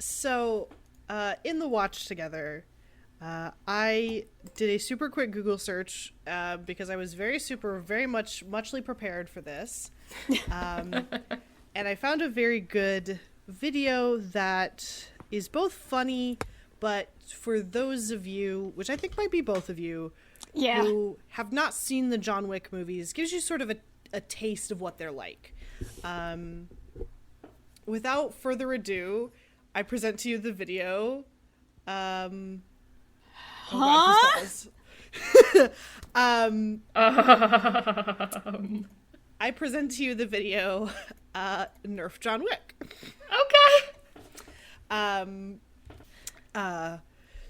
So, in the watch together, I did a super quick Google search because I was very muchly prepared for this. And I found a very good video that is both funny, but for those of you, which I think might be both of you, who have not seen the John Wick movies, gives you sort of a taste of what they're like. Without further ado, I present to you the video. I present to you the video, Nerf John Wick. Okay.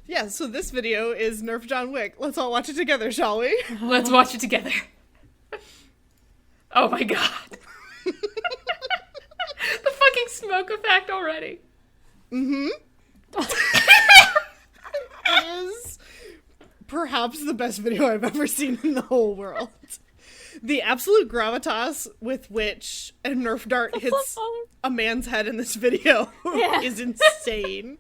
Yeah, so this video is Nerf John Wick. Let's all watch it together, shall we? Let's watch it together. Oh my god. The fucking smoke effect already. Mm-hmm. It is perhaps the best video I've ever seen in the whole world. The absolute gravitas with which a Nerf dart hits a man's head in this video is insane.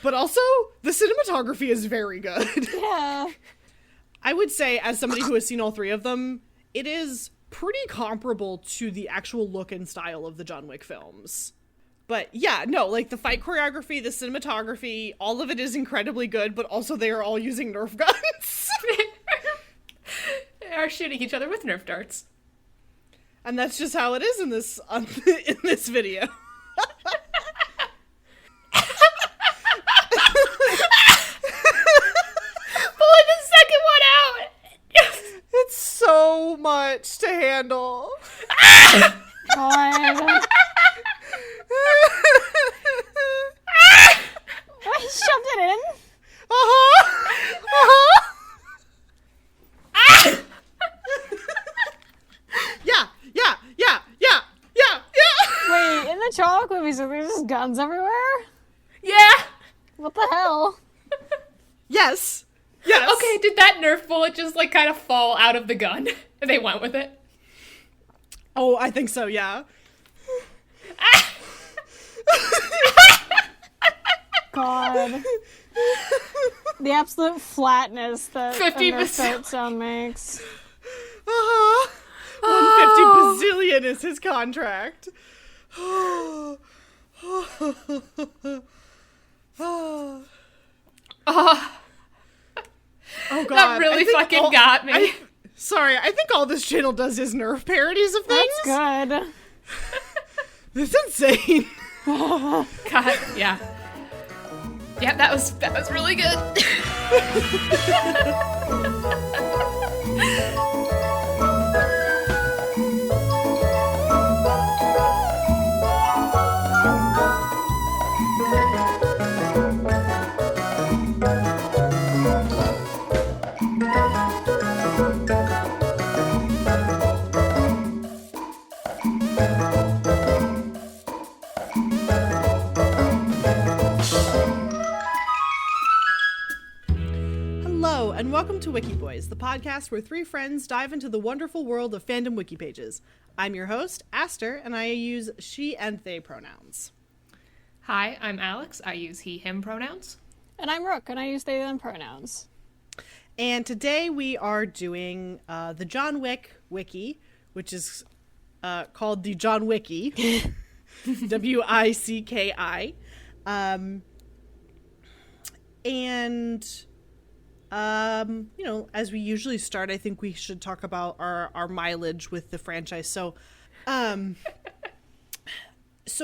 But also, the cinematography is very good. Yeah. I would say, as somebody who has seen all three of them, it is pretty comparable to the actual look and style of the John Wick films. But yeah, no, like the fight choreography, the cinematography, all of it is incredibly good, but also they are all using Nerf guns. They are shooting each other with Nerf darts. And that's just how it is in this in this video. Pulling the second one out! It's so much to handle. God. He shoved it in. Yeah. Wait, in the John Wick movies, are there just guns everywhere? Yeah! What the hell? Yes. Okay, did that Nerf bullet just, like, kind of fall out of the gun? And they went with it? Oh, I think so, yeah. God. The absolute flatness that 50 a Nerf dart sound makes. 150 bazillion is his contract. Oh, Oh god. that really fucking got me. I think all this channel does is Nerf parodies of things. That's good. This is insane. God, yeah. Yeah, that was really good. Hello, and welcome to Wikiboys, the podcast where three friends dive into the wonderful world of fandom wiki pages. I'm your host, Aster, and I use she and they pronouns. Hi, I'm Alex. I use he, him pronouns. And I'm Rook, and I use they, them pronouns. And today we are doing the John Wick wiki, which is called the John Wicki, Wicki. As we usually start, I think we should talk about our mileage with the franchise. So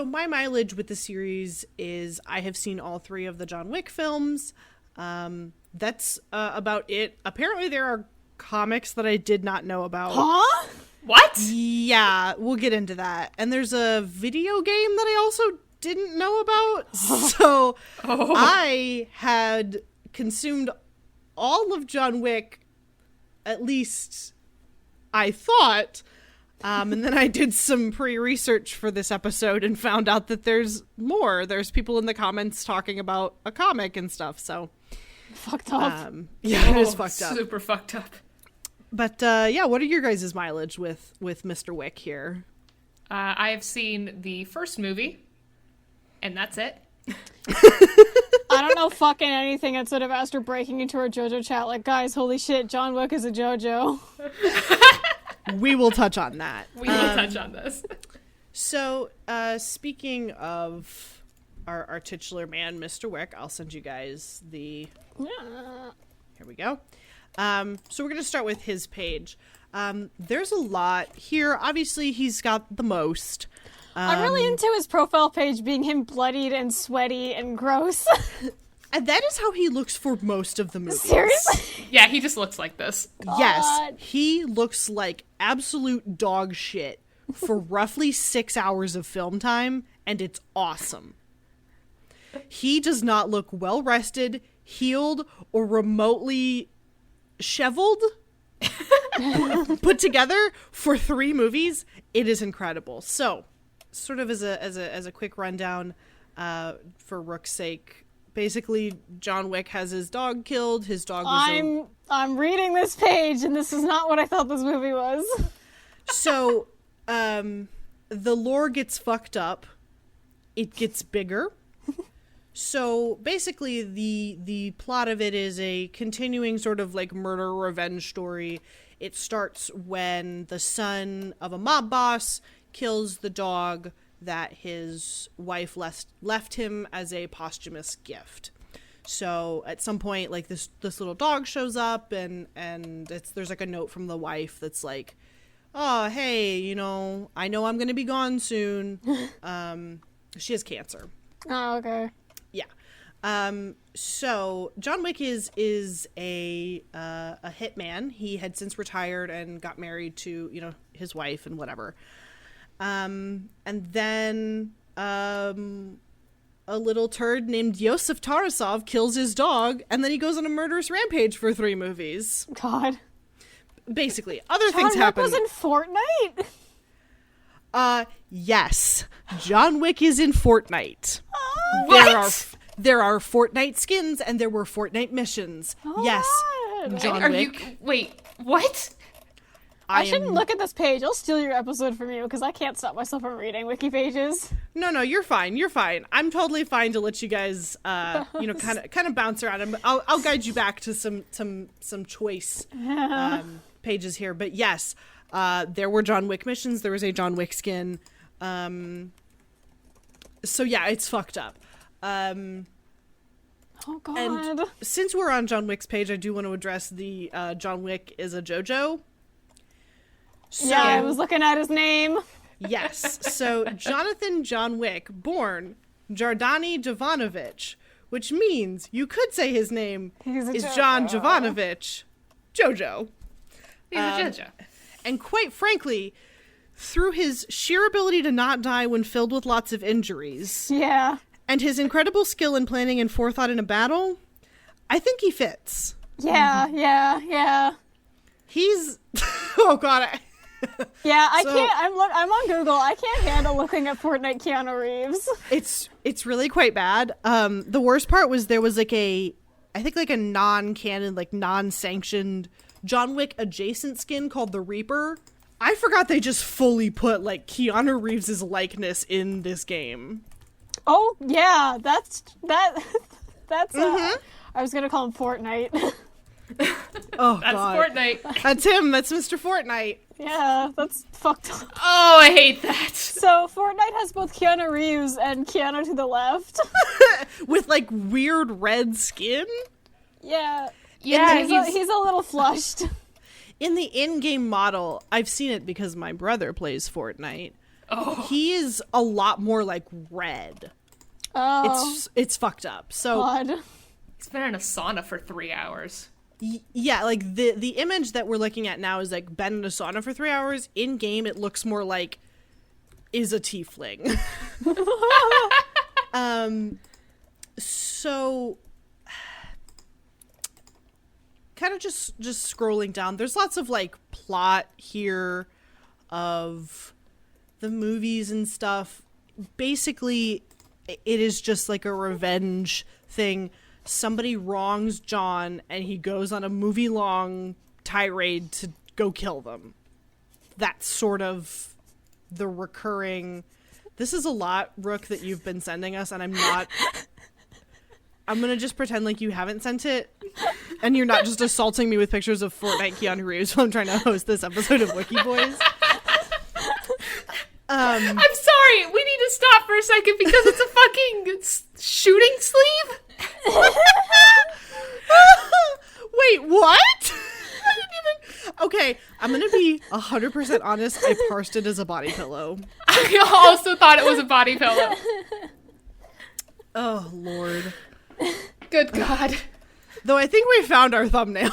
my mileage with the series is I have seen all three of the John Wick films. That's about it. Apparently there are comics that I did not know about. Huh? What? Yeah, we'll get into that. And there's a video game that I also didn't know about. So I had consumed all of John Wick, at least I thought. And then I did some pre-research for this episode and found out that there's more. There's people in the comments talking about a comic and stuff. So Fucked up. yeah, it is fucked up. Super fucked up. But yeah, what are your guys' mileage with Mr. Wick here? I have seen the first movie. And that's it. I don't know fucking anything outside of Astro breaking into our JoJo chat like, guys, holy shit, John Wick is a JoJo. We will touch on that. We will touch on this. So, speaking of our titular man, Mr. Wick, I'll send you guys the... Here we go. So we're going to start with his page. There's a lot here. Obviously, he's got the most. I'm really into his profile page being him bloodied and sweaty and gross. And that is how he looks for most of the movies. Seriously? Yeah, he just looks like this. Yes, God. he looks like absolute dog shit for roughly 6 hours of film time, and it's awesome. He does not look well rested, healed, or remotely shoveled. Put together for 3 movies. It is incredible. So, sort of as a quick rundown, for Rook's sake, basically John Wick has his dog killed. His dog was I'm reading this page, and this is not what I thought this movie was. So, the lore gets fucked up. It gets bigger. So basically the plot of it is a continuing sort of like murder revenge story. It starts when the son of a mob boss kills the dog that his wife left him as a posthumous gift. So at some point, like this little dog shows up and there's like a note from the wife that's like, oh, hey, I know I'm going to be gone soon. She has cancer. Oh, okay. Yeah. So John Wick is a hitman. He had since retired and got married to, his wife and whatever. And then, a little turd named Yosef Tarasov kills his dog, and then he goes on a murderous rampage for 3 movies. God. Basically, other things happen. John Wick was in Fortnite? Yes. John Wick is in Fortnite. What? There are Fortnite skins, and there were Fortnite missions. Oh, yes. God. John Wick. Wait, what? I shouldn't look at this page. I'll steal your episode from you, because I can't stop myself from reading wiki pages. No, you're fine. You're fine. I'm totally fine to let you guys, kind of bounce around. I'll guide you back to some choice pages here. But yes, there were John Wick missions. There was a John Wick skin. So yeah, it's fucked up. Oh, God. And since we're on John Wick's page, I do want to address the John Wick is a JoJo. So, yeah, I was looking at his name. Yes. So Jonathan John Wick, born Jardani Jovanovich, which means you could say his name is JoJo. John Jovanovich Jojo. He's a JoJo. And quite frankly, through his sheer ability to not die when filled with lots of injuries, Yeah. and his incredible skill in planning and forethought in a battle, I think he fits. Yeah, yeah. He's oh god. Yeah, I can't. I'm on Google. I can't handle looking at Fortnite Keanu Reeves. It's really quite bad. The worst part was there was like a non-canon, like non-sanctioned John Wick adjacent skin called the Reaper. I forgot they just fully put like Keanu Reeves' likeness in this game. Oh yeah, that's. I was gonna call him Fortnite. Oh That's god, Fortnite. That's him. That's Mr. Fortnite. Yeah, that's fucked up. Oh, I hate that. So Fortnite has both Keanu Reeves and Keanu to the left. With like weird red skin. Yeah. Yeah, He's a little flushed. In the in-game model, I've seen it because my brother plays Fortnite. Oh. He is a lot more like red. Oh, It's fucked up. So God. He's been in a sauna for 3 hours. yeah, like the image that we're looking at now is like been in a sauna for 3 hours. In game, it looks more like is a tiefling. So kind of just scrolling down, there's lots of like plot here of the movies and stuff. Basically, it is just like a revenge thing. Somebody wrongs John and he goes on a movie-long tirade to go kill them. That's sort of the recurring This is a lot, Rook, that you've been sending us, and I'm gonna just pretend like you haven't sent it, and you're not just assaulting me with pictures of Fortnite Keanu Reeves while I'm trying to host this episode of Wikiboys. I'm sorry, we need to stop for a second because it's a fucking shooting sleeve. Wait, what? I didn't even... Okay, I'm gonna be 100% honest. I parsed it as a body pillow. I also thought it was a body pillow. Oh, Lord. Good God. Though I think we found our thumbnail.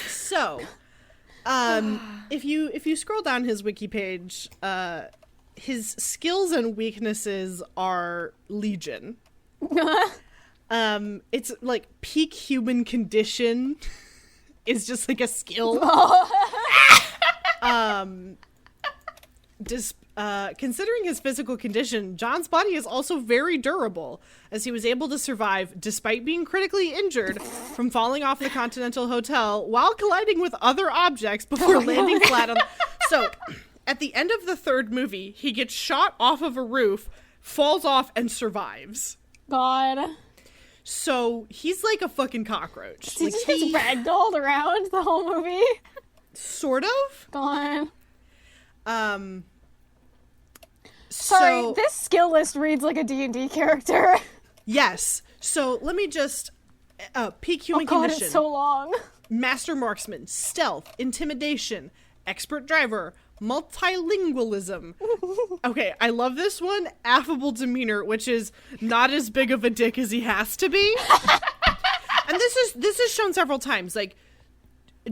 So, if you scroll down his wiki page, his skills and weaknesses are legion. It's like peak human condition is just like a skill. Considering his physical condition, John's body is also very durable, as he was able to survive despite being critically injured from falling off the Continental Hotel while colliding with other objects before landing flat on. So, at the end of the third movie, he gets shot off of a roof, falls off, and survives. God. So, he's like a fucking cockroach. He just gets ragdolled around the whole movie? Sort of. God. Sorry, So, this skill list reads like a D&D character. Yes. So, let me just... peak human condition. It's so long. Master marksman, stealth, intimidation, expert driver, multilingualism. Okay, I love this one. Affable demeanor, which is not as big of a dick as he has to be. And this is shown several times. Like,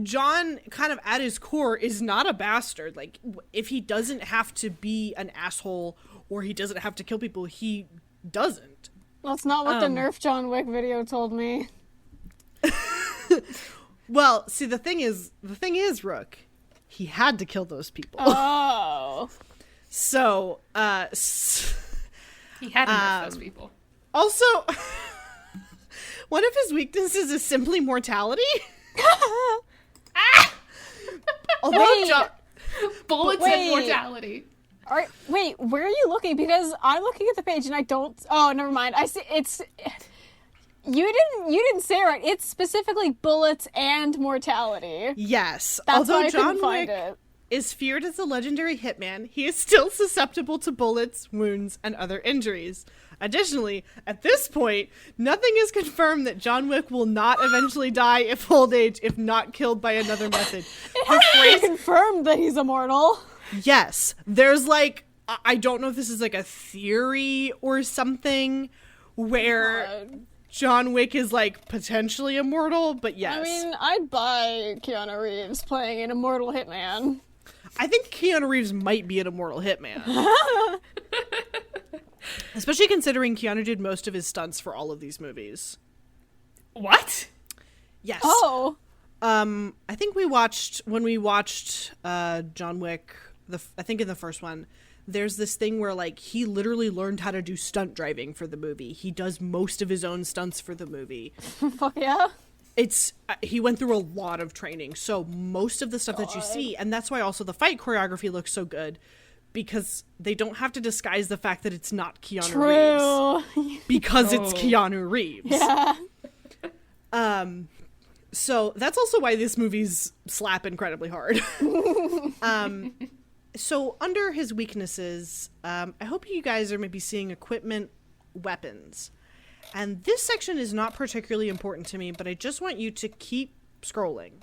John, kind of at his core, is not a bastard. Like, if he doesn't have to be an asshole or he doesn't have to kill people, he doesn't. That's not what the Nerf John Wick video told me. Well, see, the thing is, Rook, he had to kill those people. Oh. So, He had to nerf those people. Also, one of his weaknesses is simply mortality. Although Wait. Bullets and mortality. All right, wait, where are you looking? Because I'm looking at the page and I don't... Oh, never mind. I see, it's... You didn't say it right. It's specifically bullets and mortality. Yes. That's Although why I John couldn't find Wick it. is feared as a legendary hitman, he is still susceptible to bullets, wounds, and other injuries. Additionally, at this point, nothing is confirmed that John Wick will not eventually die of old age if not killed by another method. It hasn't been confirmed that he's immortal. Yes. There's like, I don't know if this is like a theory or something where John Wick is like potentially immortal, but yes. I mean, I'd buy Keanu Reeves playing an immortal hitman. I think Keanu Reeves might be an immortal hitman. Especially considering Keanu did most of his stunts for all of these movies. What? Yes. Oh. I think when we watched John Wick, I think in the first one, there's this thing where like he literally learned how to do stunt driving for the movie. He does most of his own stunts for the movie. Fuck yeah. He went through a lot of training, so most of the stuff that you see, and that's why also the fight choreography looks so good, because they don't have to disguise the fact that it's not Keanu Reeves. Because it's Keanu Reeves. Yeah. So that's also why this movie's slap incredibly hard. So under his weaknesses, I hope you guys are maybe seeing equipment, weapons. And this section is not particularly important to me, but I just want you to keep scrolling.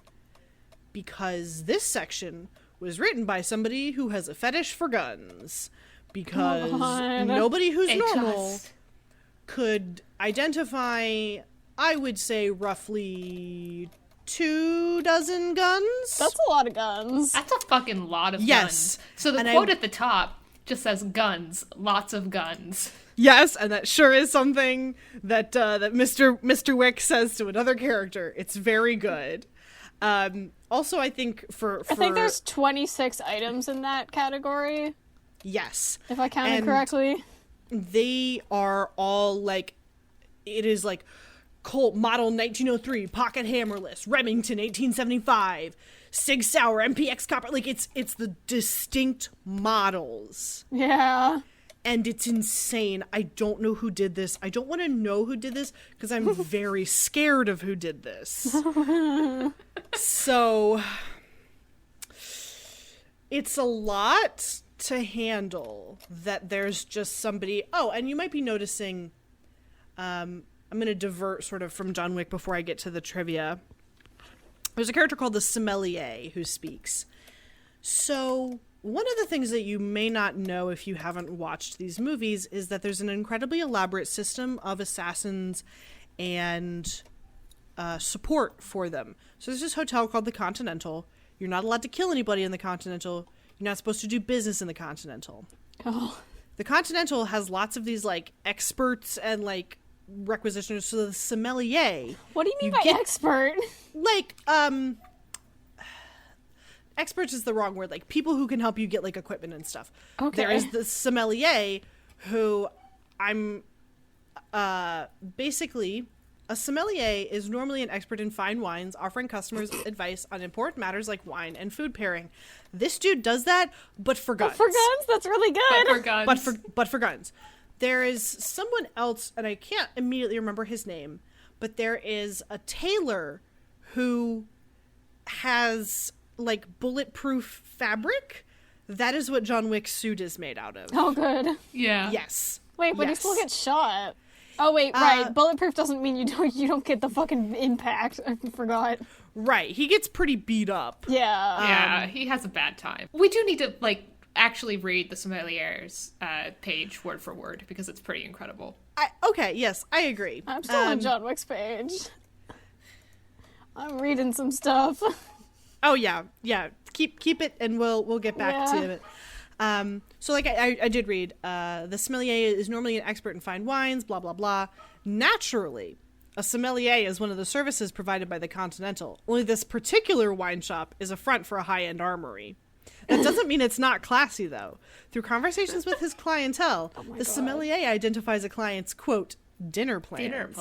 Because this section was written by somebody who has a fetish for guns. Because nobody who's normal could identify, I would say, roughly 24 guns. That's a lot of guns. That's a fucking lot of Yes. guns. So the quote at the top just says guns, lots of guns. Yes, and that sure is something that that Mr. Wick says to another character. It's very good. Also, I think I think there's 26 items in that category. Yes. If I counted correctly. They are all like, it is like Colt model 1903, pocket hammerless, Remington 1875, Sig Sauer, MPX copper. Like, it's the distinct models. Yeah. And it's insane. I don't know who did this. I don't want to know who did this because I'm very scared of who did this. So it's a lot to handle that there's just somebody. Oh, and you might be noticing, I'm going to divert sort of from John Wick before I get to the trivia. There's a character called the Sommelier who speaks. So one of the things that you may not know if you haven't watched these movies is that there's an incredibly elaborate system of assassins and support for them. So there's this hotel called the Continental. You're not allowed to kill anybody in the Continental. You're not supposed to do business in the Continental. Oh. The Continental has lots of these, like, experts and, like, requisitioners. So the Sommelier... What do you mean by expert? Like, experts is the wrong word. Like, people who can help you get, like, equipment and stuff. Okay. There is the Sommelier, who basically, a sommelier is normally an expert in fine wines, offering customers advice on important matters like wine and food pairing. This dude does that, but for guns. But for guns? That's really good. But for guns. But for guns. There is someone else, and I can't immediately remember his name, but there is a tailor who has, like, bulletproof fabric. That is what John Wick's suit is made out of. Oh, good. Yeah. Yes. Wait, but he still gets shot. Oh, wait, right. Bulletproof doesn't mean you don't get the fucking impact. I forgot. Right. He gets pretty beat up. Yeah. Yeah, he has a bad time. We do need to, like, actually read the Sommelier's page word for word because it's pretty incredible. Okay, yes, I agree. I'm still on John Wick's page. I'm reading some stuff. Oh yeah. Keep it, and we'll get back to it. So like I did read, the sommelier is normally an expert in fine wines, blah blah blah. Naturally, a sommelier is one of the services provided by the Continental. Only this particular wine shop is a front for a high-end armory. That doesn't mean it's not classy, though. Through conversations with his clientele, the sommelier identifies a client's, quote, dinner plans,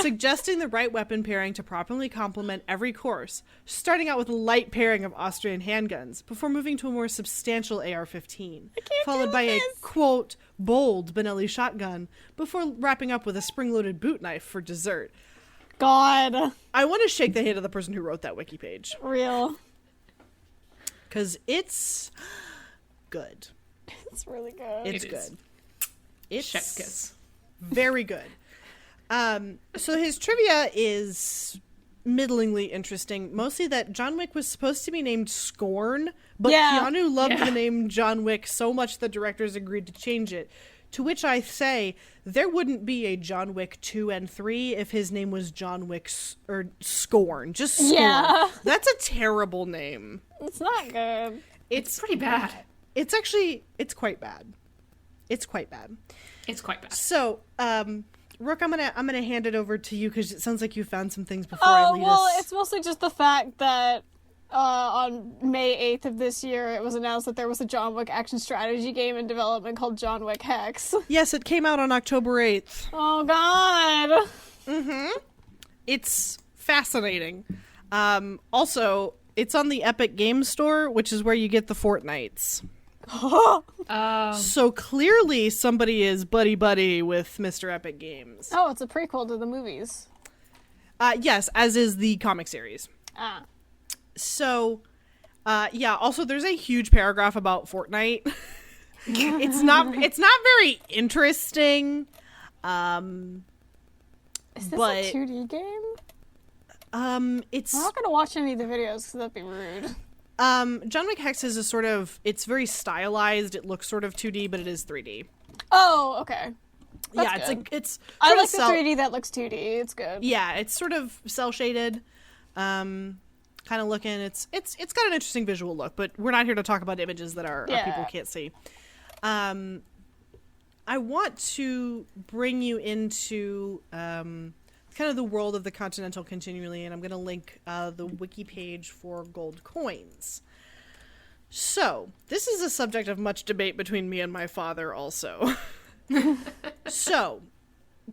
suggesting the right weapon pairing to properly complement every course, starting out with a light pairing of Austrian handguns, before moving to a more substantial AR-15, followed by a, quote, bold Benelli shotgun, before wrapping up with a spring-loaded boot knife for dessert. God. I want to shake the hand of the person who wrote that wiki page. Real. Because it's good. It's really good. It's good. It's chef's kiss. Very good. So his trivia is middlingly interesting. Mostly that John Wick was supposed to be named Scorn, but Keanu loved the name John Wick so much the directors agreed to change it. To which I say, there wouldn't be a John Wick 2 and 3 if his name was John Wick or Scorn. Just Scorn. Yeah. That's a terrible name. It's not good. It's pretty bad. It's quite bad. It's quite bad. It's quite bad. So, Rook, I'm gonna hand it over to you because it sounds like you found some things before I lead us. Well, it's mostly just the fact that on May 8th of this year, it was announced that there was a John Wick action strategy game in development called John Wick Hex. Yes, it came out on October 8th. Oh, God. Mm-hmm. It's fascinating. Also, it's on the Epic Games Store, which is where you get the Fortnites. So clearly somebody is buddy-buddy with Mr. Epic Games. Oh, it's a prequel to the movies. Yes, as is the comic series. So, also there's a huge paragraph about Fortnite. It's not very interesting. Is this a 2D game? It's... I'm not gonna watch any of the videos because that'd be rude. John Wick Hex is it's very stylized. It looks sort of 2D, but it is 3D. Oh, okay. That's good. Good. it's I like the 3D that looks 2D. It's good. Yeah, it's sort of cel shaded, kind of looking. It's got an interesting visual look, but we're not here to talk about images that our people can't see. I want to bring you into kind of the world of the Continental continually, and I'm going to link the wiki page for gold coins. So, this is a subject of much debate between me and my father also. So,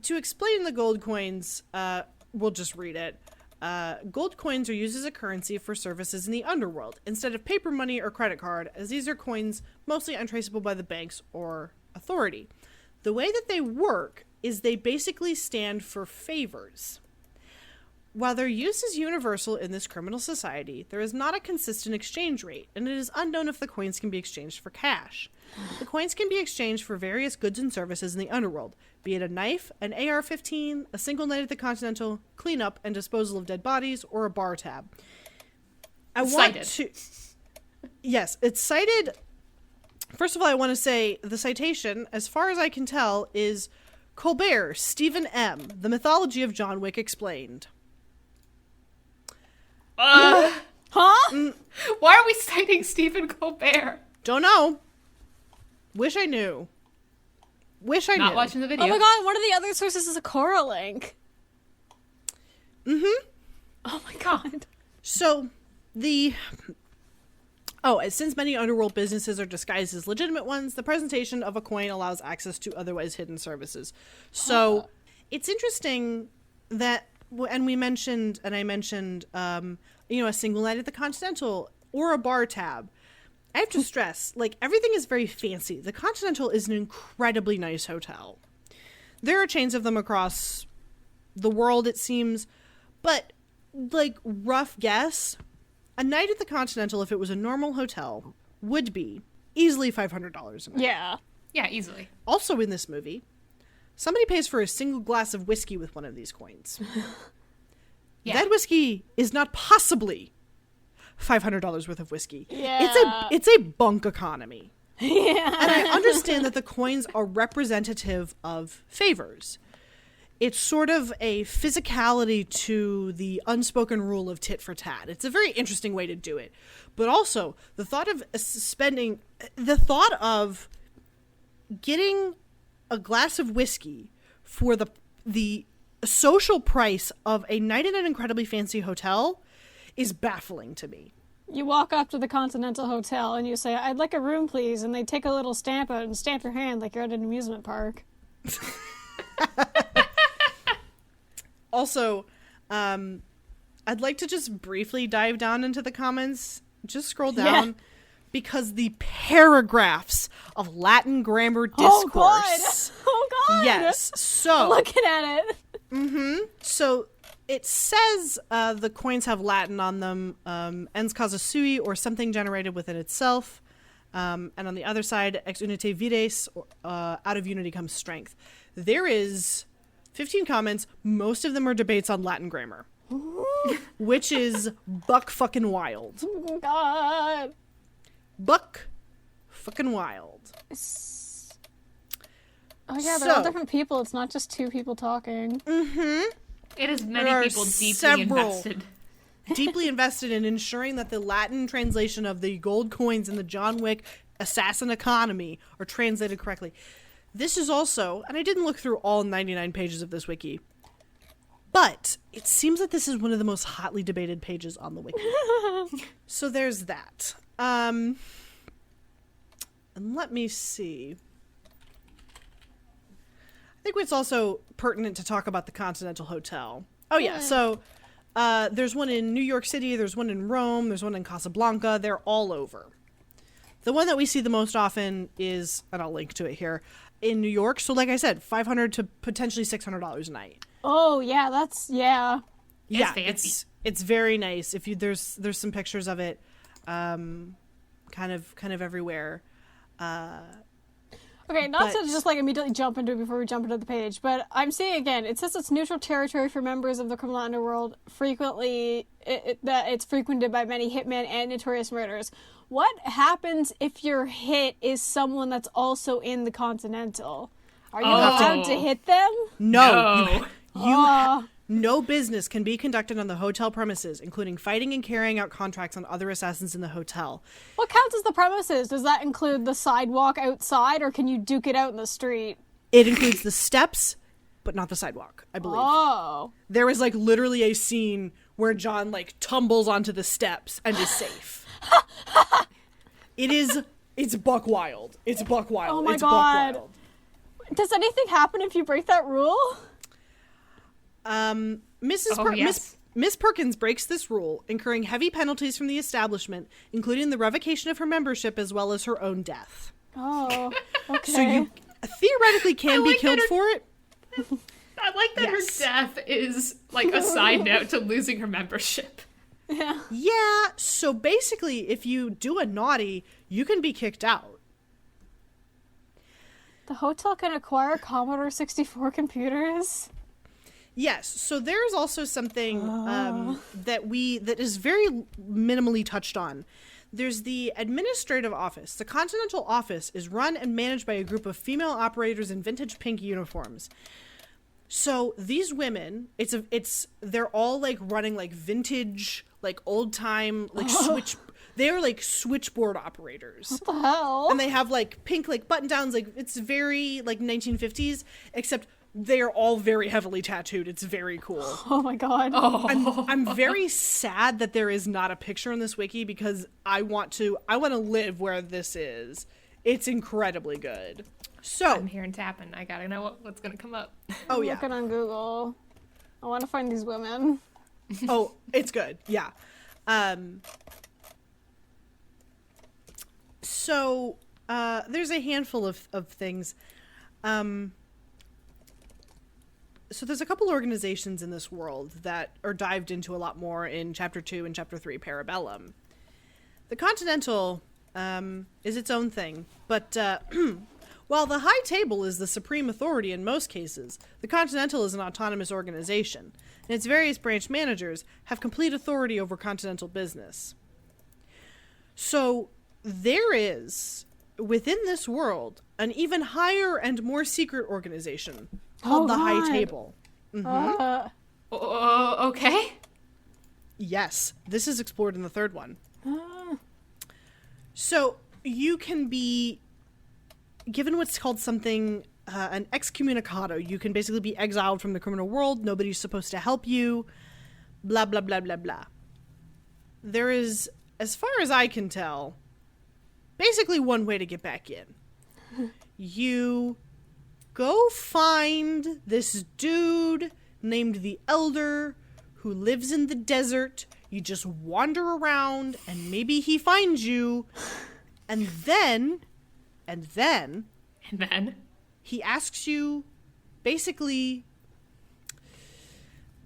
to explain the gold coins, we'll just read it. Gold coins are used as a currency for services in the underworld instead of paper money or credit card, as these are coins mostly untraceable by the banks or authority. The way that they work is they basically stand for favors. While their use is universal in this criminal society, there is not a consistent exchange rate, and it is unknown if the coins can be exchanged for cash. The coins can be exchanged for various goods and services in the underworld, be it a knife, an AR-15, a single night at the Continental, cleanup and disposal of dead bodies, or a bar tab. Yes, it's cited. First of all, I want to say the citation, as far as I can tell, is Colbert, Stephen M., The Mythology of John Wick Explained. Huh? Why are we citing Stephen Colbert? Don't know. Wish I knew. Not watching the video. Oh my god, one of the other sources is a Quora link. Mm-hmm. Oh my god. So, since many underworld businesses are disguised as legitimate ones, the presentation of a coin allows access to otherwise hidden services. So, it's interesting that, and I mentioned, a single night at the Continental or a bar tab. I have to stress, everything is very fancy. The Continental is an incredibly nice hotel. There are chains of them across the world, it seems, but, rough guess, a night at the Continental, if it was a normal hotel, would be easily $500 a night. Yeah. Yeah, easily. Also in this movie, somebody pays for a single glass of whiskey with one of these coins. Yeah. That whiskey is not possibly $500 worth of whiskey. Yeah. It's a bunk economy. Yeah. And I understand that the coins are representative of favors. It's sort of a physicality to the unspoken rule of tit for tat. It's a very interesting way to do it. But also, the thought of getting a glass of whiskey for the social price of a night in an incredibly fancy hotel is baffling to me. You walk up to the Continental Hotel and you say, "I'd like a room, please," and they take a little stamp out and stamp your hand like you're at an amusement park. Also, I'd like to just briefly dive down into the comments. Just scroll down, because the paragraphs of Latin grammar discourse. Oh god! Yes. So I'm looking at it. Mm-hmm. So it says the coins have Latin on them, ens causa sui, or something generated within itself. And on the other side, ex unite vides, out of unity comes strength. There is 15 comments. Most of them are debates on Latin grammar, which is buck fucking wild. Oh god. Buck fucking wild. Oh yeah, they're all different people. It's not just two people talking. Mm-hmm. It is many people deeply invested in ensuring that the Latin translation of the gold coins in the John Wick assassin economy are translated correctly. This is also, and I didn't look through all 99 pages of this wiki, but it seems that this is one of the most hotly debated pages on the wiki. So there's that. And let me see. I think it's also pertinent to talk about the Continental Hotel. Oh yeah, so there's one in New York City, there's one in Rome, there's one in Casablanca. They're all over. The one that we see the most often is, and I'll link to it here, in New York. So like I said, $500 to potentially $600 a night. Oh yeah, that's yeah. Fancy. It's very nice. If you there's some pictures of it, kind of everywhere. Okay, not to just immediately jump into it before we jump into the page, but I'm seeing again, it says it's neutral territory for members of the criminal underworld, frequently, that it's frequented by many hitmen and notorious murderers. What happens if your hit is someone that's also in the Continental? Are you allowed to hit them? No. No business can be conducted on the hotel premises, including fighting and carrying out contracts on other assassins in the hotel. What counts as the premises? Does that include the sidewalk outside, or can you duke it out in the street? It includes the steps, but not the sidewalk, I believe. Oh. There is literally a scene where John tumbles onto the steps and is safe. It's buck wild. It's buck wild. Oh my it's god. Buck wild. Does anything happen if you break that rule? Miss Perkins breaks this rule, incurring heavy penalties from the establishment, including the revocation of her membership as well as her own death. Oh, okay. So you theoretically can be killed for it. I like that her death is like a side note to losing her membership. Yeah, so basically, if you do a naughty, you can be kicked out. The hotel can acquire Commodore 64 computers? Yes, so there's also something that is very minimally touched on. There's the administrative office. The Continental office is run and managed by a group of female operators in vintage pink uniforms. So these women, they're all like running like vintage, like old time, like they're like switchboard operators. What the hell? And they have like pink like button downs, like it's very like 1950s, except they are all very heavily tattooed. It's very cool. Oh my god. Oh. I'm very sad that there is not a picture in this wiki because I want to live where this is. It's incredibly good. So I'm hearing tapping. I gotta know what's gonna come up. Oh I'm yeah. looking on Google. I want to find these women. Oh, it's good. Yeah. So there's a handful of things. So there's a couple organizations in this world that are dived into a lot more in Chapter 2 and Chapter 3 Parabellum. The Continental is its own thing, but while the High Table is the supreme authority in most cases, the Continental is an autonomous organization, and its various branch managers have complete authority over Continental business. So there is, within this world, an even higher and more secret organization called the High Table. Okay. Yes, this is explored in the third one. So you can be given what's called something, an excommunicado. You can basically be exiled from the criminal world. Nobody's supposed to help you. Blah, blah, blah, blah, blah. There is, as far as I can tell, basically one way to get back in. You go find this dude named the Elder who lives in the desert. You just wander around and maybe he finds you. And then he asks you, basically,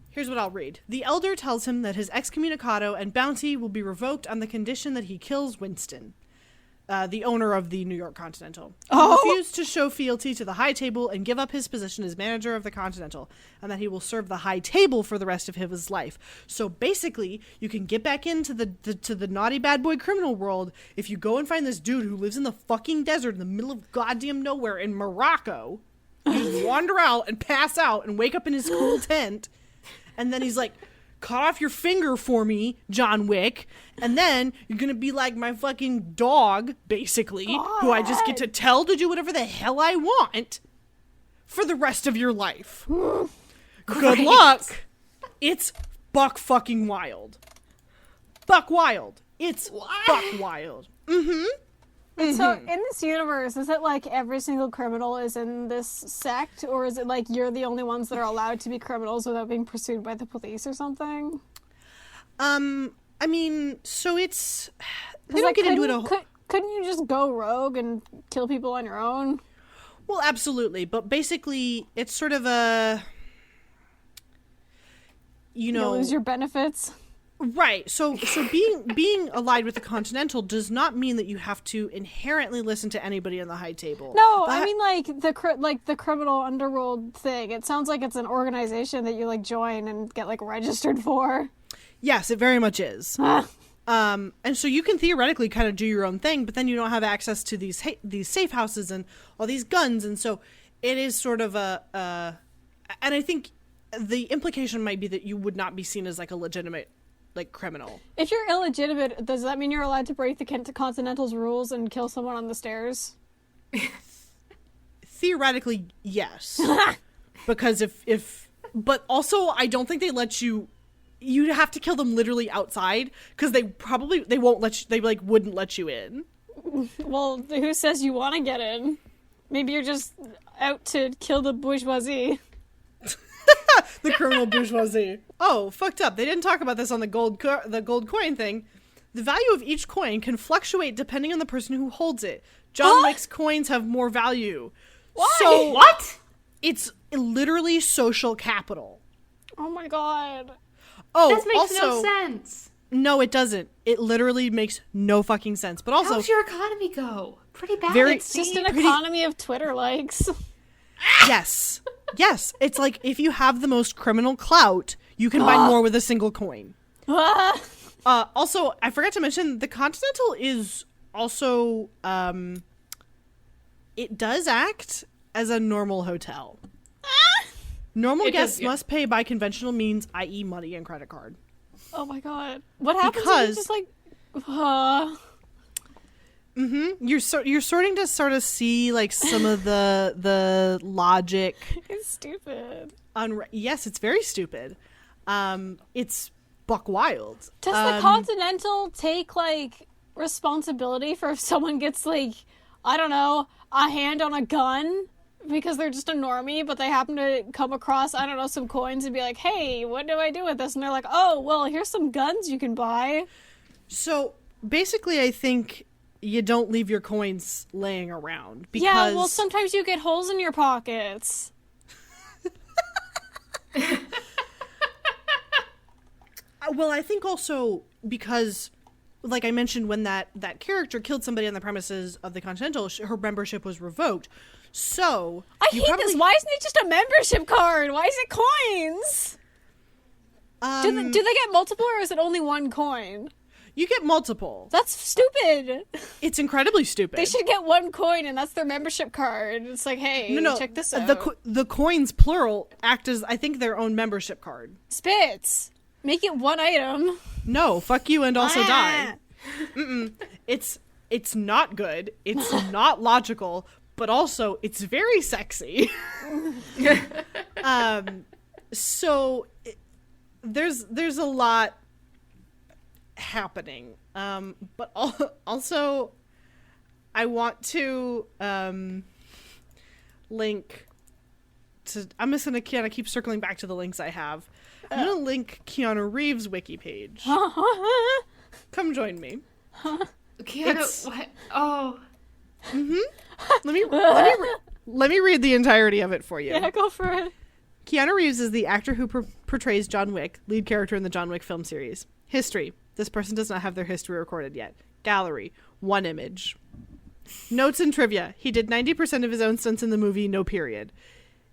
here's what I'll read. The Elder tells him that his excommunicado and bounty will be revoked on the condition that he kills Winston, the owner of the New York Continental. He refused to show fealty to the High Table and give up his position as manager of the Continental, and that he will serve the High Table for the rest of his life. So basically, you can get back into the naughty bad boy criminal world if you go and find this dude who lives in the fucking desert in the middle of goddamn nowhere in Morocco. You just wander out and pass out and wake up in his cool tent, and then he's like, cut off your finger for me, John Wick, and then you're gonna be like my fucking dog, basically, who I just get to tell to do whatever the hell I want for the rest of your life. Good luck. It's buck fucking wild. Buck wild. It's buck wild. Mm-hmm. So in this universe, is it like every single criminal is in this sect, or is it like you're the only ones that are allowed to be criminals without being pursued by the police or something? I mean, so it's they don't like, get into it a whole... couldn't you just go rogue and kill people on your own? Well, absolutely, but basically it's sort of a, you know, you lose your benefits. Right. So being allied with the Continental does not mean that you have to inherently listen to anybody on the High Table. No, I mean like the criminal underworld thing. It sounds like it's an organization that you like join and get like registered for. Yes, it very much is. And so you can theoretically kind of do your own thing, but then you don't have access to these safe houses and all these guns, and so it is sort of a and I think the implication might be that you would not be seen as like a legitimate like criminal. If you're illegitimate, does that mean you're allowed to break the Continental's rules and kill someone on the stairs? Theoretically, yes. Because if but also I don't think they let you have to kill them literally outside because they won't let you, they like wouldn't let you in. Well, who says you want to get in? Maybe you're just out to kill the bourgeoisie. The criminal bourgeoisie. Oh, fucked up. They didn't talk about this on the gold coin thing. The value of each coin can fluctuate depending on the person who holds it. John Wick's coins have more value. Why? So What? it's literally social capital. Oh my god. Oh, This makes also, no sense. no, it doesn't. It literally makes no fucking sense. But also, How's your economy go? Pretty bad. Very- it It's just seems. an economy of Twitter likes. yes. Yes. It's like if you have the most criminal clout, you can buy more with a single coin. Also, I forgot to mention, the Continental is also, it does act as a normal hotel. Normal It guests does, yeah. must pay by conventional means, i.e. money and credit card. Oh my god. What happens Because- if you just like... You're starting to sort of see like some of the logic. It's stupid. Yes, it's very stupid. It's buck wild. Does the Continental take, like, responsibility for if someone gets, like, I don't know, a hand on a gun? Because they're just a normie, but they happen to come across, I don't know, some coins and be like, hey, what do I do with this? And they're like, oh, well, here's some guns you can buy. So basically, I think you don't leave your coins laying around because Yeah, well, sometimes you get holes in your pockets. Well, I think also because, like I mentioned, when that character killed somebody on the premises of the Continental, her membership was revoked. So I hate this. Why isn't it just a membership card? Why is it coins? Do they get multiple, or is it only one coin? You get multiple. That's stupid. It's incredibly stupid. They should get one coin, and that's their membership card. It's like, hey, no, check this out. The coins, plural, act as, I think, their own membership card. Spits. Make it one item. No, fuck you and also die. It's not good. It's not logical, but also it's very sexy. So there's a lot happening. But also I want to link to, I'm just gonna kind of keep circling back to the links I have. I'm gonna link Keanu Reeves' wiki page. Come join me. Keanu, what? Oh. Let me read the entirety of it for you. Yeah, go for it. Keanu Reeves is the actor who portrays John Wick, lead character in the John Wick film series. History. This person does not have their history recorded yet. Gallery. 1 image. Notes and trivia. He did 90% of his own stunts in the movie, no period.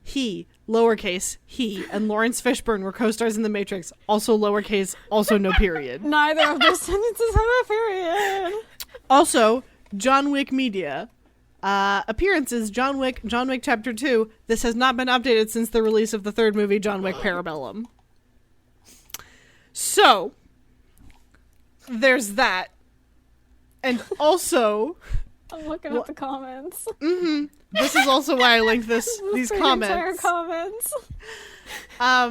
He, lowercase, he, and Lawrence Fishburne were co-stars in The Matrix, also lowercase, also no period. Neither of those sentences have a period. Also, John Wick Media. Appearances, John Wick Chapter 2. This has not been updated since the release of the third movie, John Wick Parabellum. So, there's that. And also... I'm looking at the comments. This is also why I linked these comments. Entire comments. I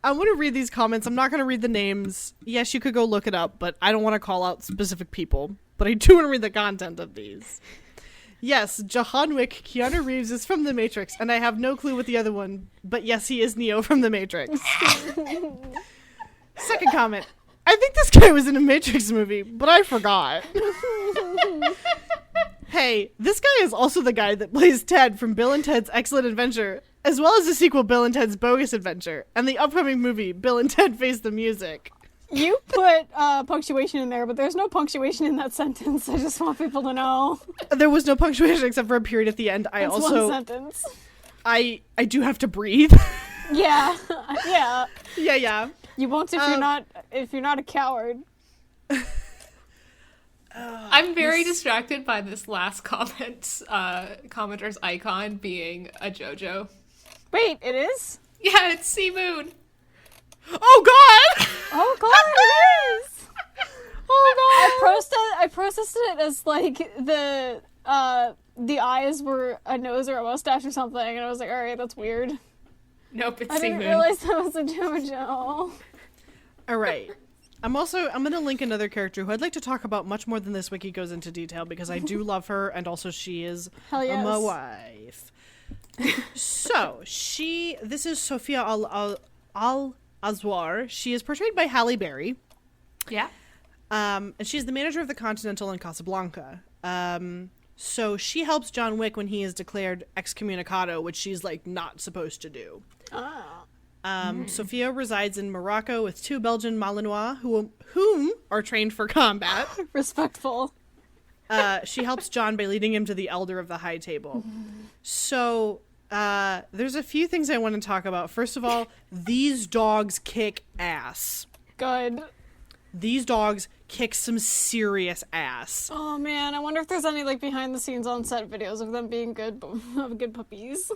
want to read these comments. I'm not going to read the names. Yes, you could go look it up, but I don't want to call out specific people. But I do want to read the content of these. Yes, John Wick, Keanu Reeves is from The Matrix, and I have no clue what the other one, but yes, he is Neo from The Matrix. Second comment. I think this guy was in a Matrix movie, but I forgot. Hey, this guy is also the guy that plays Ted from Bill and Ted's Excellent Adventure, as well as the sequel Bill and Ted's Bogus Adventure, and the upcoming movie Bill and Ted Face the Music. You put punctuation in there, but there's no punctuation in that sentence. I just want people to know. There was no punctuation except for a period at the end. That's one sentence. I do have to breathe. Yeah, yeah. Yeah. You won't if you're not a coward. I'm very distracted by this last commenter's icon being a JoJo. Wait, it is? Yeah, it's Sea Moon. Oh god! Oh god, it is! Oh I processed it as like the eyes were a nose or a mustache or something, and I was like, alright, that's weird. Nope, it's I Sea didn't Moon. realize that was a JoJo. Alright. I'm going to link another character who I'd like to talk about much more than this wiki goes into detail because I do love her, and also she is Hell yes. my wife. So this is Sophia Al-Azwar. She is portrayed by Halle Berry. Yeah. And she's the manager of the Continental in Casablanca. So she helps John Wick when he is declared excommunicado, which she's like not supposed to do. Oh. Sophia resides in Morocco with 2 Belgian Malinois whom are trained for combat. Respectful. She helps John by leading him to the Elder of the High Table. So there's a few things I want to talk about. First of all, these dogs kick ass. Good. These dogs kick some serious ass. Oh man, I wonder if there's any like behind the scenes on set videos of them being good puppies.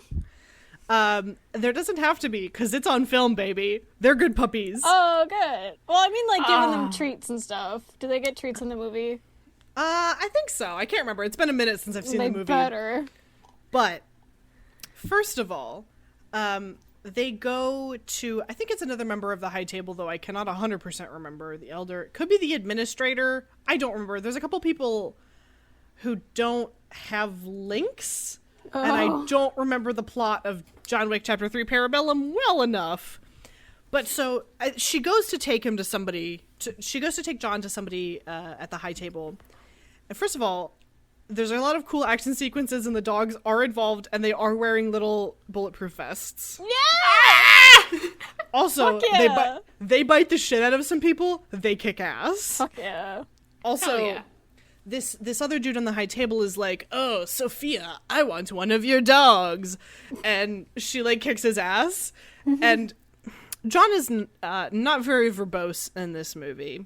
There doesn't have to be, because it's on film, baby. They're good puppies. Oh, good. Well, I mean, like, giving them treats and stuff. Do they get treats in the movie? I think so. I can't remember. It's been a minute since I've seen the movie. Better. But, first of all, they go to, I think it's another member of the High Table, though I cannot 100% remember. The Elder. It could be the Administrator. I don't remember. There's a couple people who don't have links. And I don't remember the plot of John Wick Chapter 3 Parabellum well enough. But so she goes to take him to somebody. She goes to take John to somebody at the High Table. And first of all, there's a lot of cool action sequences, and the dogs are involved, and they are wearing little bulletproof vests. Yeah! Also, Fuck yeah. they bite the shit out of some people. They kick ass. Fuck yeah. Also. Hell yeah. This other dude on the High Table is like, oh, Sophia, I want one of your dogs. And she, like, kicks his ass. And John is not very verbose in this movie.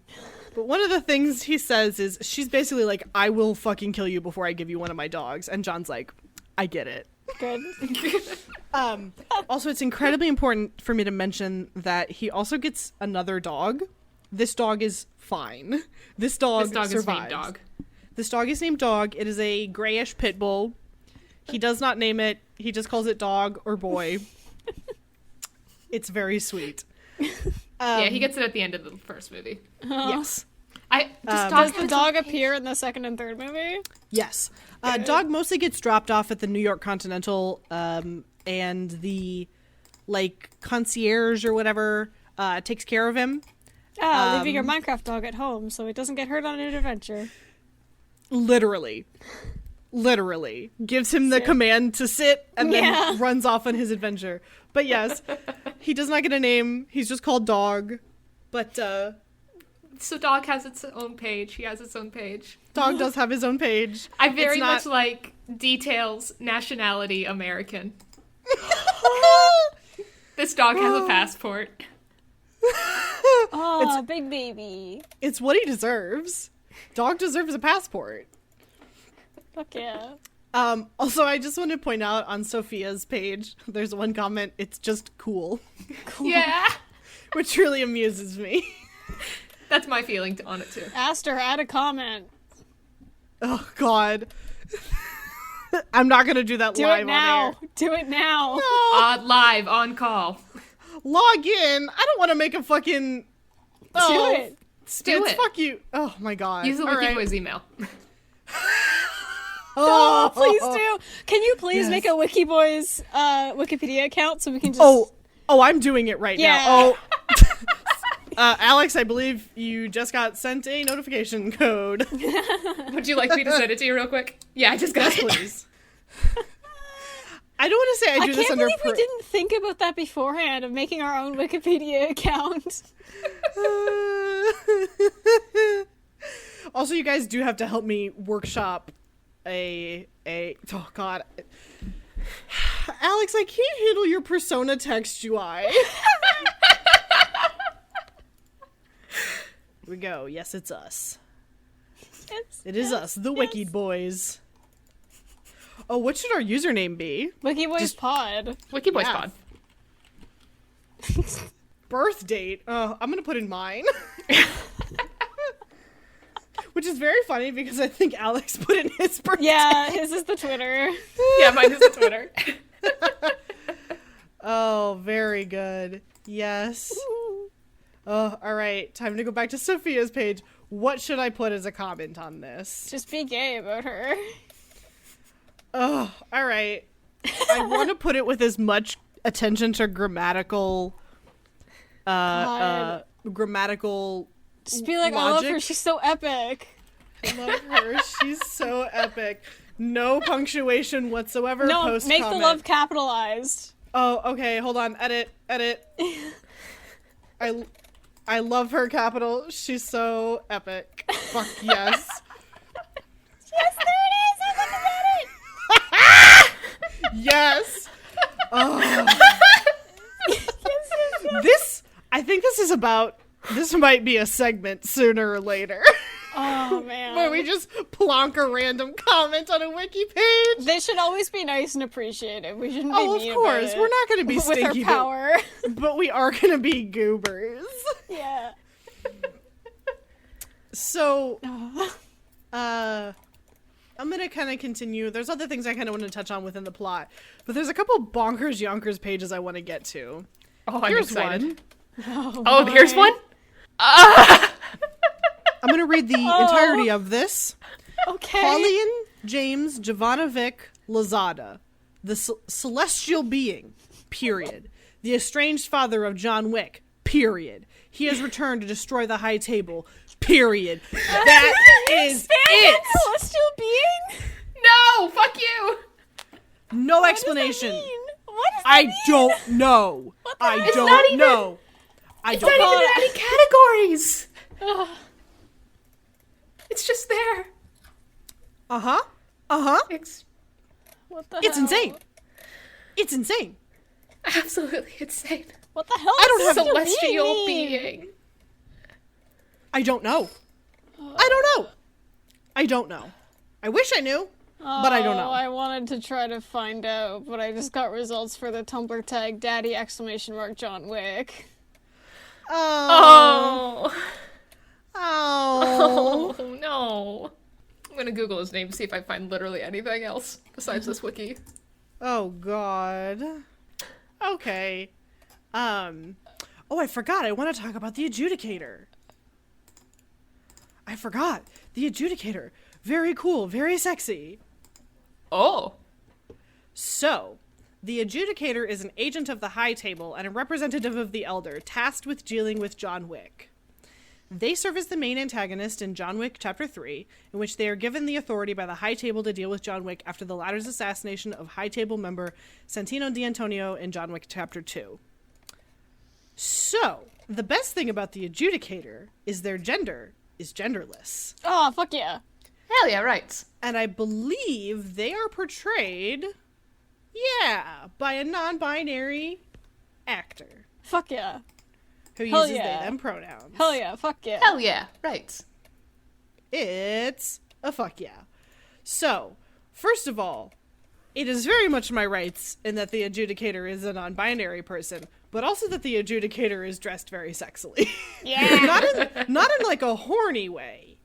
But one of the things he says is, she's basically like, I will fucking kill you before I give you one of my dogs. And John's like, I get it. Good. Also, it's incredibly important for me to mention that he also gets another dog. This dog is fine. This dog survives. Is named Dog. This dog is named Dog. It is a grayish pit bull. He does not name it. He just calls it Dog or Boy. It's very sweet. Yeah, he gets it at the end of the first movie. Yes. Does the dog appear in the second and third movie? Yes. Dog mostly gets dropped off at the New York Continental, and the, like, concierge or whatever takes care of him. Leaving your Minecraft dog at home so it doesn't get hurt on an adventure. Literally gives him the command to sit and then runs off on his adventure. But yes, he does not get a name. He's just called Dog. But so Dog has its own page. He has its own page. Dog does have his own page. I very much like details, nationality, American. This dog has a passport. Oh, big baby. It's what he deserves. Dog deserves a passport. Fuck yeah. Also, I just want to point out on Sophia's page, there's one comment, it's just cool. Yeah. Which really amuses me. That's my feeling on it, too. Aster, add a comment. Oh, God. I'm not going to do that Do live it now. on air. Do it now. No. Live, on call. Log in. I don't want to make a fucking... Do it. Do it. Fuck you. Oh, my God. Use the Wikiboys email. Oh, please do. Can you please make a Wikiboys Wikipedia account so we can just... Oh, I'm doing it right now. Oh. Alex, I believe you just got sent a notification code. Would you like me to send it to you real quick? Yeah, I just got it. Please. I don't want to say I do this under... I can't believe we didn't think about that beforehand, of making our own Wikipedia account. Also, you guys do have to help me workshop oh God. Alex, I can't handle your persona text UI. Here we go. Yes, it's us. It is us, the Wikiboys. Oh, what should our username be? Wikiboys Pod. Wikiboys Pod. Birth date. Oh, I'm gonna put in mine. Which is very funny because I think Alex put in his birthday. Yeah, his is the Twitter. Yeah, mine is the Twitter. Oh, very good. Yes. Oh, all right. Time to go back to Sophia's page. What should I put as a comment on this? Just be gay about her. Oh, all right. I want to put it with as much attention to grammatical grammatical Just be like, logic. I love her. She's so epic. I love her. She's so epic. No punctuation whatsoever. No, post make comment. the love capitalized. Oh, okay. Hold on. Edit. I love her capital. She's so epic. Fuck yes. Yes, there it is. I look at it. Yes. Oh. I think this might be a segment sooner or later. Oh, man. Where we just plonk a random comment on a wiki page. They should always be nice and appreciative. We shouldn't be mean Of course. about it. We're not going to be with stinky. our power. But we are going to be goobers. Yeah. So, I'm going to kind of continue. There's other things I kind of want to touch on within the plot. But there's a couple bonkers yonkers pages I want to get to. Oh, I'm Here's excited. one. Oh, here's one? I'm going to read the entirety of this. Okay. Pauline James Jovanovic Lozada, the celestial being, period. The estranged father of John Wick, period. He has returned to destroy the High Table, period. That is it! Celestial being? No! Fuck you! No What explanation. does that mean? What does that I mean? don't know. What the I heck? don't know. I It's don't not know. even in any categories! Ugh. It's just there. Uh-huh. Uh-huh. What the It's hell? insane. It's insane. Absolutely insane. What the hell I don't does have- Celestial mean? being. I don't know. I don't know. I don't know. I wish I knew, but I don't know. I wanted to try to find out, but I just got results for the Tumblr tag Daddy John Wick. Oh. Oh. Oh. Oh, no. I'm gonna Google his name, see if I find literally anything else besides this wiki. Oh, God. Okay. Oh, I forgot. I want to talk about the adjudicator. I forgot. The adjudicator. Very cool. Very sexy. Oh. So, the adjudicator is an agent of the High Table and a representative of the Elder, tasked with dealing with John Wick. They serve as the main antagonist in John Wick Chapter 3, in which they are given the authority by the High Table to deal with John Wick after the latter's assassination of High Table member Santino D'Antonio in John Wick Chapter 2. So, the best thing about the adjudicator is their gender is genderless. Oh, fuck yeah. Hell yeah, right. And I believe they are portrayed, by a non-binary actor Fuck yeah. who Hell uses yeah. they, them pronouns. Hell yeah, fuck yeah. Hell yeah, right. It's a fuck yeah. So, first of all, it is very much my rights in that the adjudicator is a non-binary person, but also that the adjudicator is dressed very sexily. Yeah. not in like a horny way,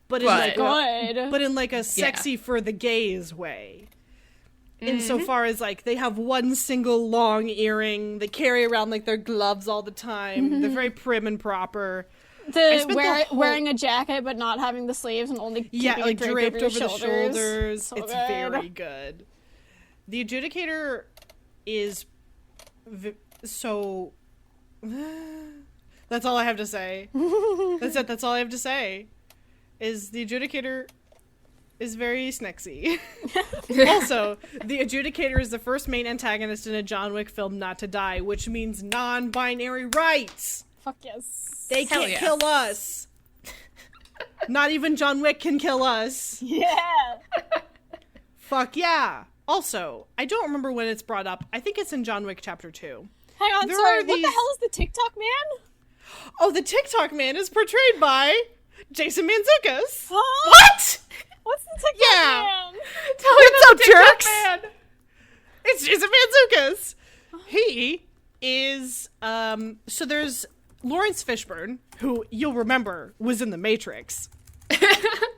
but in But- like a sexy for the gays way. Insofar as like they have one single long earring, they carry around like their gloves all the time. They're very prim and proper. spent the whole- Wearing a jacket but not having the sleeves and only Yeah, keeping like it draped over your the shoulders. So It's good. very good. The adjudicator is so. That's all I have to say. That's it. That's all I have to say. Is the adjudicator is very snexy. Also, the adjudicator is the first main antagonist in a John Wick film not to die, which means non-binary rights. Fuck yes. They Hell can't yeah. kill us. Not even John Wick can kill us. Yeah. Fuck yeah. Also, I don't remember when it's brought up. I think it's in John Wick Chapter 2. Hang on, There sorry. are What the these- hell is the TikTok man? Oh, the TikTok man is portrayed by Jason Mantzoukas. Huh? What? What's the TikTok Yeah. man? Tell me What's about up, the TikTok jerks? man. It's Jason Mantzoukas. He is, so there's Lawrence Fishburne, who you'll remember was in The Matrix,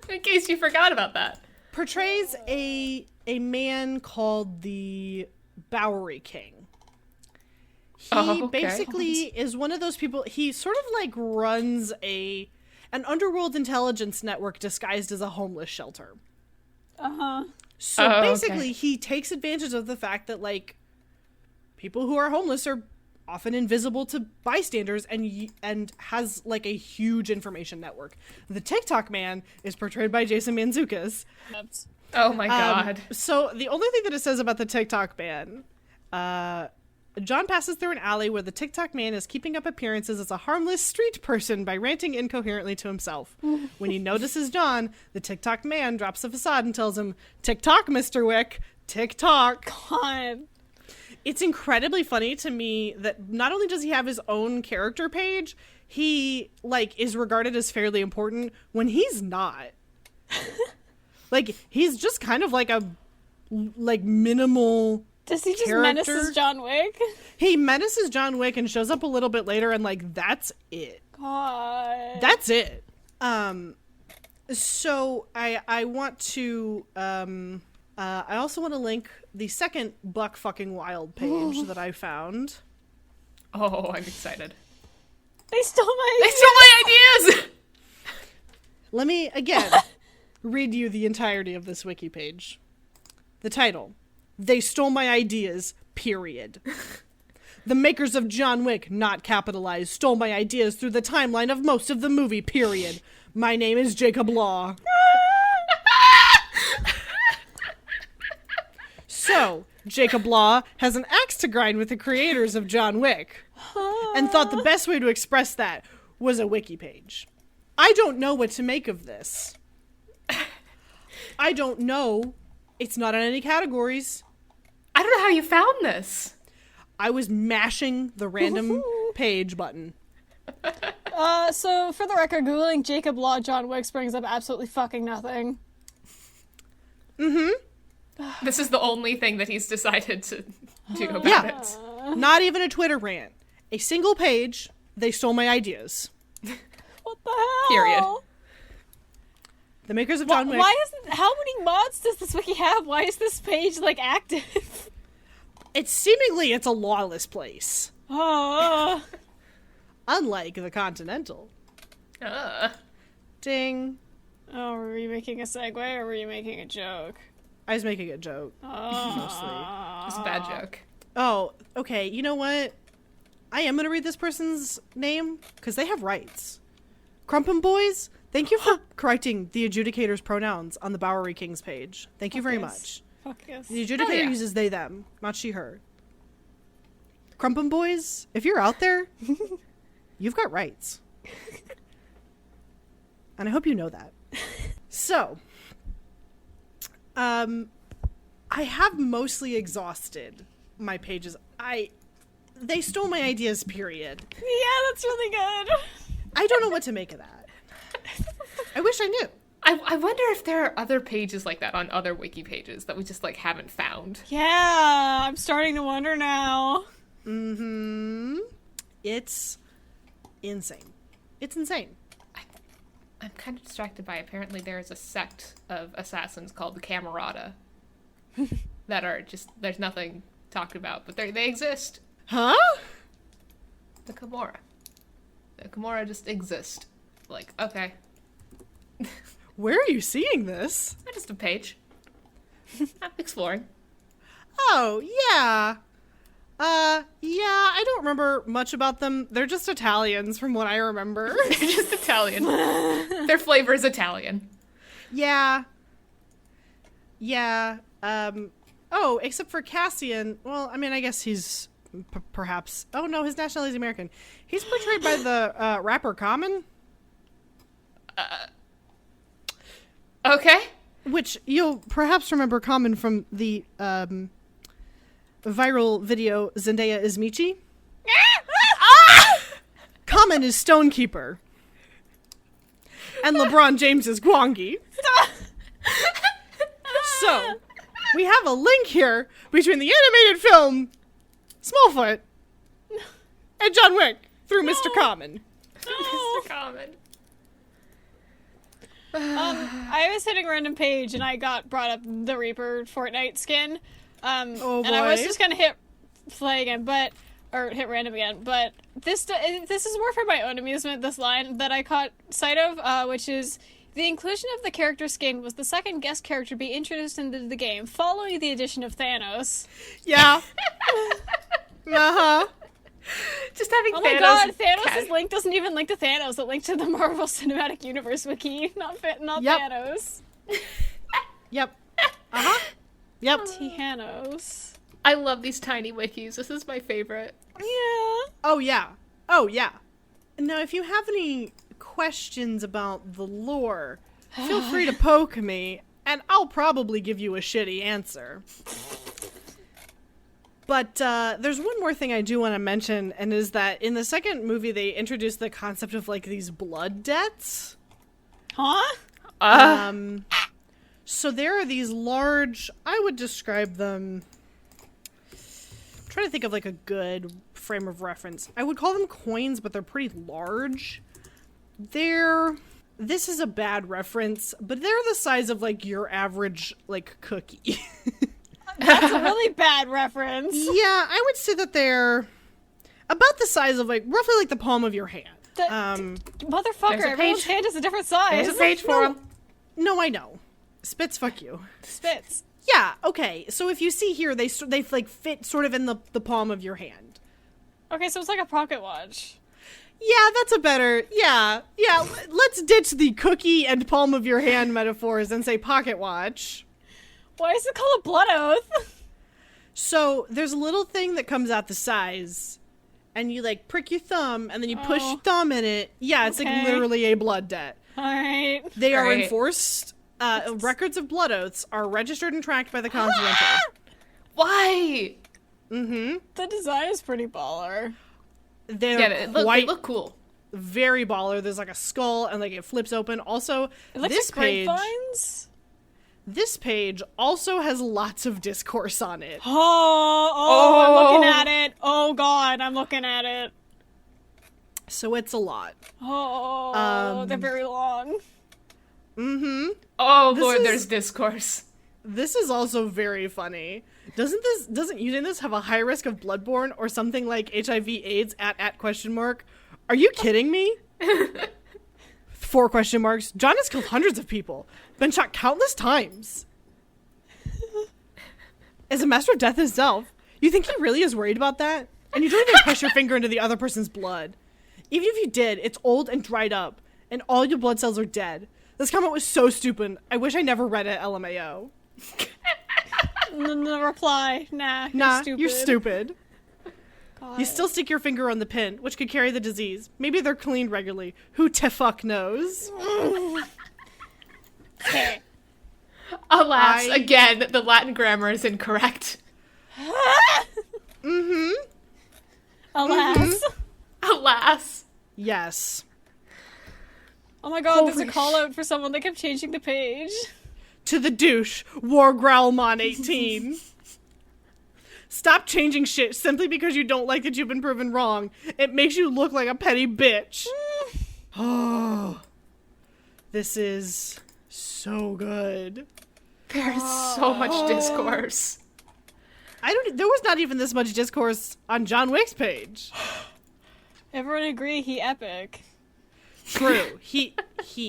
In case you forgot about that. portrays a man called the Bowery King. He basically is one of those people. He sort of like runs an underworld intelligence network disguised as a homeless shelter. So basically, he takes advantage of the fact that like people who are homeless are often invisible to bystanders, and has like a huge information network. The TikTok man is portrayed by Jason Mantzoukas. Oh my god. So the only thing that it says about the TikTok man, John passes through an alley where the TikTok man is keeping up appearances as a harmless street person by ranting incoherently to himself. When he notices John, the TikTok man drops the facade and tells him, "TikTok, Mr. Wick, TikTok." God. It's incredibly funny to me that not only does he have his own character page, he like is regarded as fairly important when he's not. Like, he's just kind of like a minimal. Does he just character. menaces John Wick? He menaces John Wick and shows up a little bit later, and like that's it. God. That's it. So I want to I also want to link the second Buck Fucking Wild page that I found. Oh, I'm excited. They stole my ideas! Let me, again, read you the entirety of this wiki page. The title, "They Stole My Ideas, period." The makers of John Wick, not capitalized, stole my ideas through the timeline of most of the movie, period. My name is Jacob Law. So, Jacob Law has an axe to grind with the creators of John Wick, and thought the best way to express that was a wiki page. I don't know what to make of this. I don't know. It's not on any categories. I don't know how you found this. I was mashing the random page button. So for the record, Googling Jacob Law John Wick brings up absolutely fucking nothing. This is the only thing that he's decided to do about it. Not even a Twitter rant. A single page, they stole my ideas. What the hell? Period. The makers of John Wick. How many mods does this wiki have? Why is this page, like, active? It's a lawless place. Oh. Unlike the Continental. Ding. Oh, were you making a segue or were you making a joke? I was making a joke. Mostly. It's a bad joke. Oh, okay. You know what? I am going to read this person's name because they have rights. Crumpin' Boys, thank you for correcting the adjudicator's pronouns on the Bowery Kings page. Thank you very much. Fuck yes. The adjudicator uses they, them, not she, her. Crumpin' Boys, if you're out there, you've got rights. And I hope you know that. So, I have mostly exhausted my pages. They stole my ideas, period. Yeah, that's really good. I don't know what to make of that. I wish I knew. I wonder if there are other pages like that on other wiki pages that we just, like, haven't found. Yeah, I'm starting to wonder now. It's insane. It's insane. I'm kind of distracted by, apparently there is a sect of assassins called the Camerata that are just, there's nothing talked about, but they exist. Huh? The Camorra. The Camorra just exist. Like, okay. Where are you seeing this? Just a page. I'm exploring. Oh, yeah. I don't remember much about them. They're just Italians from what I remember. They're just Italian. Their flavor is Italian. Yeah. Oh, except for Cassian. Well, I mean, I guess he's perhaps... Oh, no, his nationality is American. He's portrayed by the rapper Common. Okay. Which you'll perhaps remember Common from the viral video Zendaya is Michi. Common is Stonekeeper. And LeBron James is Gwangi. So, we have a link here between the animated film Smallfoot and John Wick through Mr. Common. Mr. Common. I was hitting a random page and I got brought up the Reaper Fortnite skin. Oh boy. And I was just gonna hit play again, but or hit random again, but this is more for my own amusement, this line that I caught sight of, which is, the inclusion of the character skin was the second guest character to be introduced into the game, following the addition of Thanos. Yeah. Uh-huh. Just having Oh Thanos. my god, Thanos' link doesn't even link to Thanos, it linked to the Marvel Cinematic Universe wiki, not Yep. Thanos. Yep. Uh-huh. Yep. Thanos. I love these tiny wikis. This is my favorite. Yeah. Oh, yeah. Oh, yeah. Now, if you have any questions about the lore, feel free to poke me, and I'll probably give you a shitty answer. But there's one more thing I do want to mention, and is that in the second movie, they introduced the concept of, like, these blood debts. Huh? So there are these large, I would describe them, I'm trying to think of, like, a good frame of reference. I would call them coins, but they're pretty large. This is a bad reference, but they're the size of, like, your average, like, cookie. That's a really bad reference. Yeah, I would say that they're about the size of, like, roughly like the palm of your hand. Motherfucker, There's a everyone's page. hand is a different size. There's a page for him. No, I know. Spits, fuck you. Spits. Yeah, okay. So if you see here, they like fit sort of in the palm of your hand. Okay, so it's like a pocket watch. Yeah, that's a better. Yeah. Let's ditch the cookie and palm of your hand metaphors and say pocket watch. Why is it called a blood oath? So there's a little thing that comes out the size, and you like prick your thumb, and then you push your thumb in it. Yeah, it's like Okay. literally a blood debt. Alright. They are Great. enforced. Records of blood oaths are registered and tracked by the Continental. Why? Mm-hmm. The design is pretty baller. They're Yeah, they quite look cool. very baller. There's like a skull, and like it flips open. Also, It looks this like page. grapevines. This page also has lots of discourse on it. I'm looking at it. Oh god, I'm looking at it. So it's a lot. Oh, they're very long. Mm-hmm. Oh This lord, is- there's discourse. This is also very funny. Doesn't using this have a high risk of bloodborne or something like HIV/AIDS at question mark? Are you kidding me? 4 question marks. John has killed hundreds of people. Been shot countless times. As a master of death himself, you think he really is worried about that? And you don't even push your finger into the other person's blood. Even if you did, it's old and dried up, and all your blood cells are dead. This comment was so stupid. I wish I never read it, LMAO. The reply. Nah, You're stupid. God. You still stick your finger on the pin, which could carry the disease. Maybe they're cleaned regularly. Who te fuck knows? Okay. Alas, again, the Latin grammar is incorrect. Mm-hmm. Alas. Alas. Yes. Oh my god, there's Holy a call out for someone. They kept changing the page. To the douche, War Growlmon 18. Stop changing shit simply because you don't like that you've been proven wrong. It makes you look like a petty bitch. Oh. This is so good. There's so much discourse. There was not even this much discourse on John Wick's page. Everyone agree he epic. True. He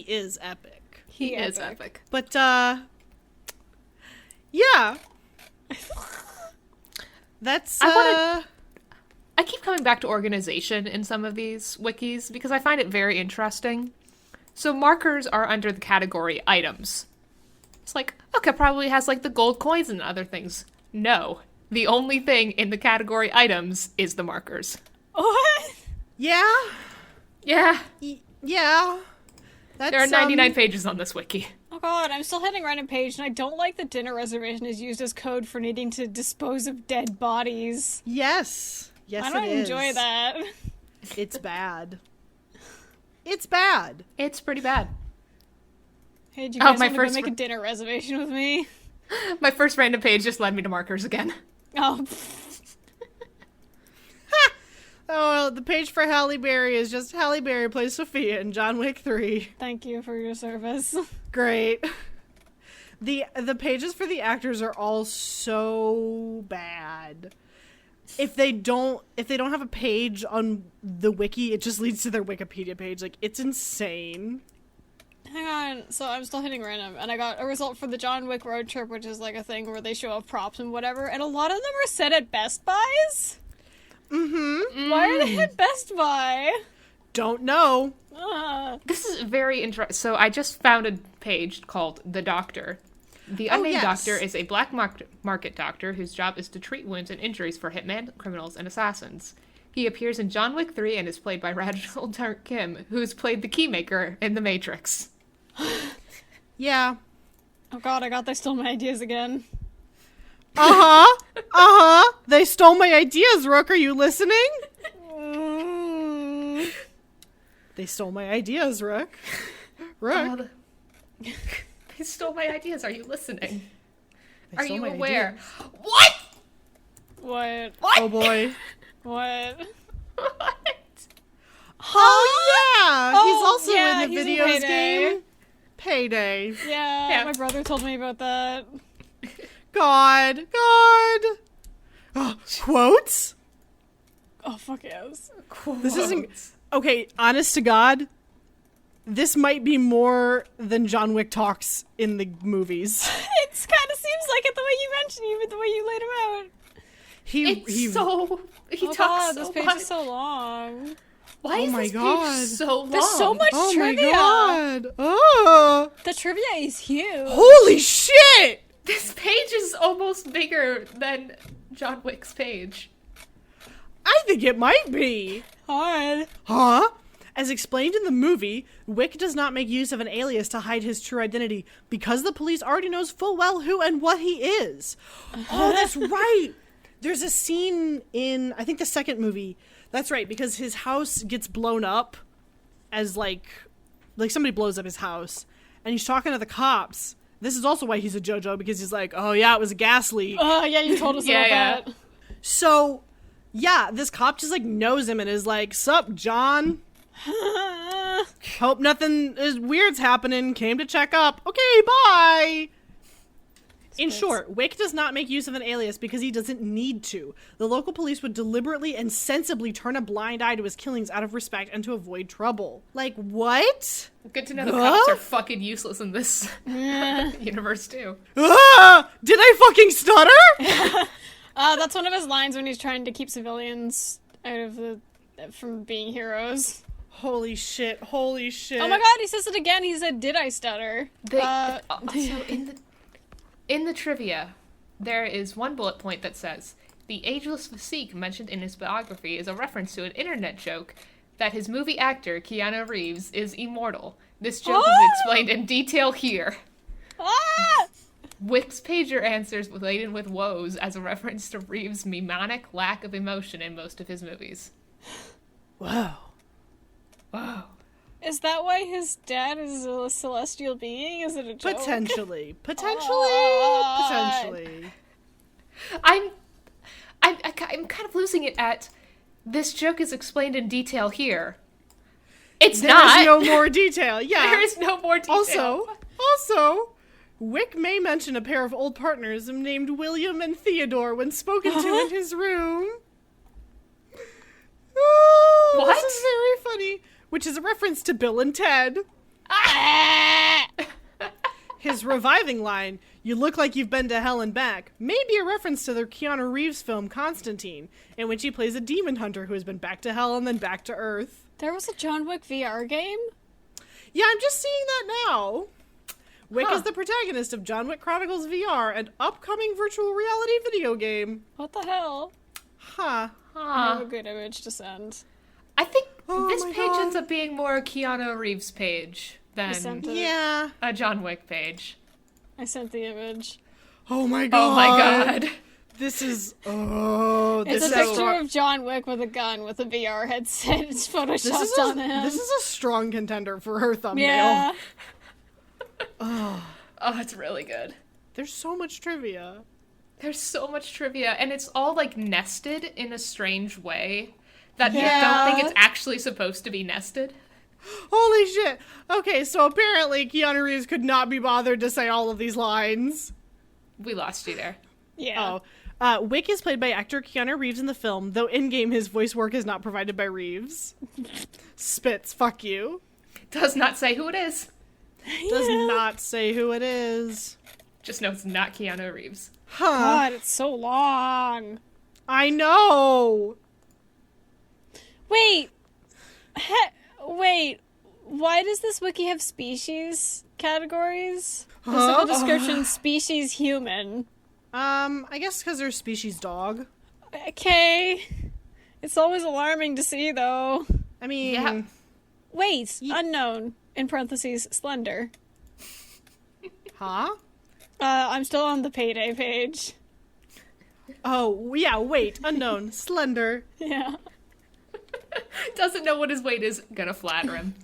is epic. He is epic. But yeah. That's I keep coming back to organization in some of these wikis because I find it very interesting. So markers are under the category items. It's like, okay, probably has like the gold coins and other things. No. The only thing in the category items is the markers. What? yeah. Yeah. Yeah. That's, There are 99 pages on this wiki. Oh god, I'm still hitting random page, and I don't like that dinner reservation is used as code for needing to dispose of dead bodies. Yes. Yes, I don't it is. enjoy that. It's bad. It's bad. It's pretty bad. Hey, do you Oh, guys my want to go first make a dinner reservation with me? My first random page just led me to markers again. Oh, Oh, the page for Halle Berry is just Halle Berry plays Sophia in John Wick 3. thank you for your service. Great. The pages for the actors are all so bad. if they don't have a page on the wiki, it just leads to their Wikipedia page. Like, it's insane. Hang on, so I'm still hitting random, and I got a result for the John Wick road trip, which is like a thing where they show off props and whatever, and a lot of them are set at Best Buys? Mm-hmm. Why are they at Best Buy? Don't know. This is very interesting. So I just found a page called The Doctor. The unnamed doctor is a black market doctor whose job is to treat wounds and injuries for hitmen, criminals, and assassins. He appears in John Wick 3 and is played by Reginald Kim, who has played the Keymaker in The Matrix. Yeah. Oh god, I got They Stole My Ideas again. They stole my ideas, Rook. Are you listening? They stole my ideas, Rook. Rook. They stole my ideas. Are you listening? Are you my aware? ideas. What? What? Oh boy. What? What? Oh yeah. Oh, he's also yeah, in the he's in videos Payday. game. Payday. Yeah, my brother told me about that. God. Oh, quotes? Oh, fuck yes. This isn't... Okay, honest to God, this might be more than John Wick talks in the movies. It kind of seems like it the way you mentioned, even the way you laid him out. He talks God, so this page much. is so long. Why Oh is my this God. page so long? There's so much Oh trivia. my God. Oh. The trivia is huge. Holy shit! This page is almost bigger than John Wick's page. I think it might be. Hard. Huh? As explained in the movie, Wick does not make use of an alias to hide his true identity because the police already knows full well who and what he is. Oh, that's right. There's a scene in, I think, the second movie. That's right, because his house gets blown up as, like somebody blows up his house. And he's talking to the cops. This is also why he's a JoJo, because he's like, oh yeah, it was a gas leak. Oh, yeah, you told us about that. So, yeah, this cop just, like, knows him and is like, sup, John? Hope nothing weird's happening. Came to check up. Okay, bye! In short, Wick does not make use of an alias because he doesn't need to. The local police would deliberately and sensibly turn a blind eye to his killings out of respect and to avoid trouble. Like, what? Good to know the cops are fucking useless in this universe, too. Ah! Did I fucking stutter? That's one of his lines when he's trying to keep civilians out of from being heroes. Holy shit, holy shit. Oh my god, he says it again. He said, did I stutter? So in the trivia, there is one bullet point that says, the ageless physique mentioned in his biography is a reference to an internet joke that his movie actor, Keanu Reeves, is immortal. This joke is explained in detail here. Ah! Wick's pager answers laden with woes as a reference to Reeves' mnemonic lack of emotion in most of his movies. Wow. Wow. Is that why his dad is a celestial being? Is it a joke? Potentially. I'm kind of losing it at this joke is explained in detail here. It's not. There's no more detail. Yeah. There is no more detail. Also, Wick may mention a pair of old partners named William and Theodore when spoken to in his room. Oh, What? This is very funny. Which is a reference to Bill and Ted. His reviving line, you look like you've been to hell and back, may be a reference to the Keanu Reeves film Constantine, in which he plays a demon hunter who has been back to hell and then back to Earth. There was a John Wick VR game? Yeah, I'm just seeing that now. Wick is the protagonist of John Wick Chronicles VR, an upcoming virtual reality video game. What the hell? Huh. I have a good image to send. I think Oh this my page God. ends up being more a Keanu Reeves page than sent it. Yeah. a John Wick page. I sent the image. Oh my god. Oh my god. This is... It's this a is... picture of John Wick with a gun with a VR headset. It's photoshopped on him. This is a strong contender for her thumbnail. Yeah. Oh, it's really good. There's so much trivia. There's so much trivia, and it's all, like, nested in a strange way that you Yeah. don't think it's actually supposed to be nested. Holy shit. Okay, so apparently Keanu Reeves could not be bothered to say all of these lines. We lost you there. Yeah. Oh, Wick is played by actor Keanu Reeves in the film, though in-game his voice work is not provided by Reeves. Spits, fuck you. Does not say who it is. Does not say who it is. Just know it's not Keanu Reeves. Huh. God, it's so long. I know! Wait. Wait. Why does this wiki have species categories? The simple description, species human. I guess because they're species dog. Okay. It's always alarming to see, though. I mean... Yeah. Wait, unknown, in parentheses, slender. Huh? I'm still on the payday page. Oh, yeah, wait, unknown, slender. Yeah. Doesn't know what his weight is. Gonna flatter him.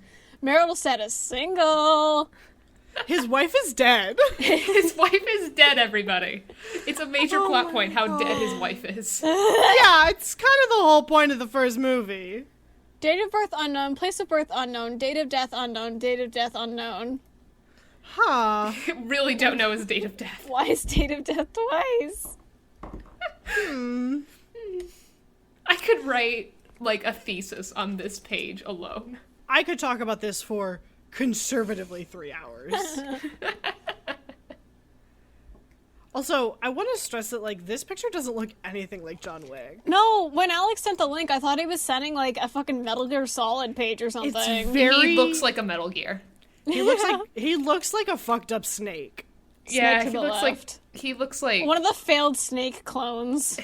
Marital status, single. His wife is dead. His wife is dead, everybody. It's a major Oh plot my point how dead his God. wife is. Yeah, it's kind of the whole point of the first movie. Date of birth unknown, place of birth unknown, date of death unknown, date of death unknown. Huh. Really don't know his date of death. Why is date of death twice? I could write, like, a thesis on this page alone. I could talk about this for conservatively 3 hours. Also, I want to stress that, like, this picture doesn't look anything like John Wick. No, when Alex sent the link, I thought he was sending, like, a fucking Metal Gear Solid page or something. It's very... He looks like a Metal Gear. He looks like a fucked up snake. Yeah, to he the looks left. he looks like One of the failed Snake clones.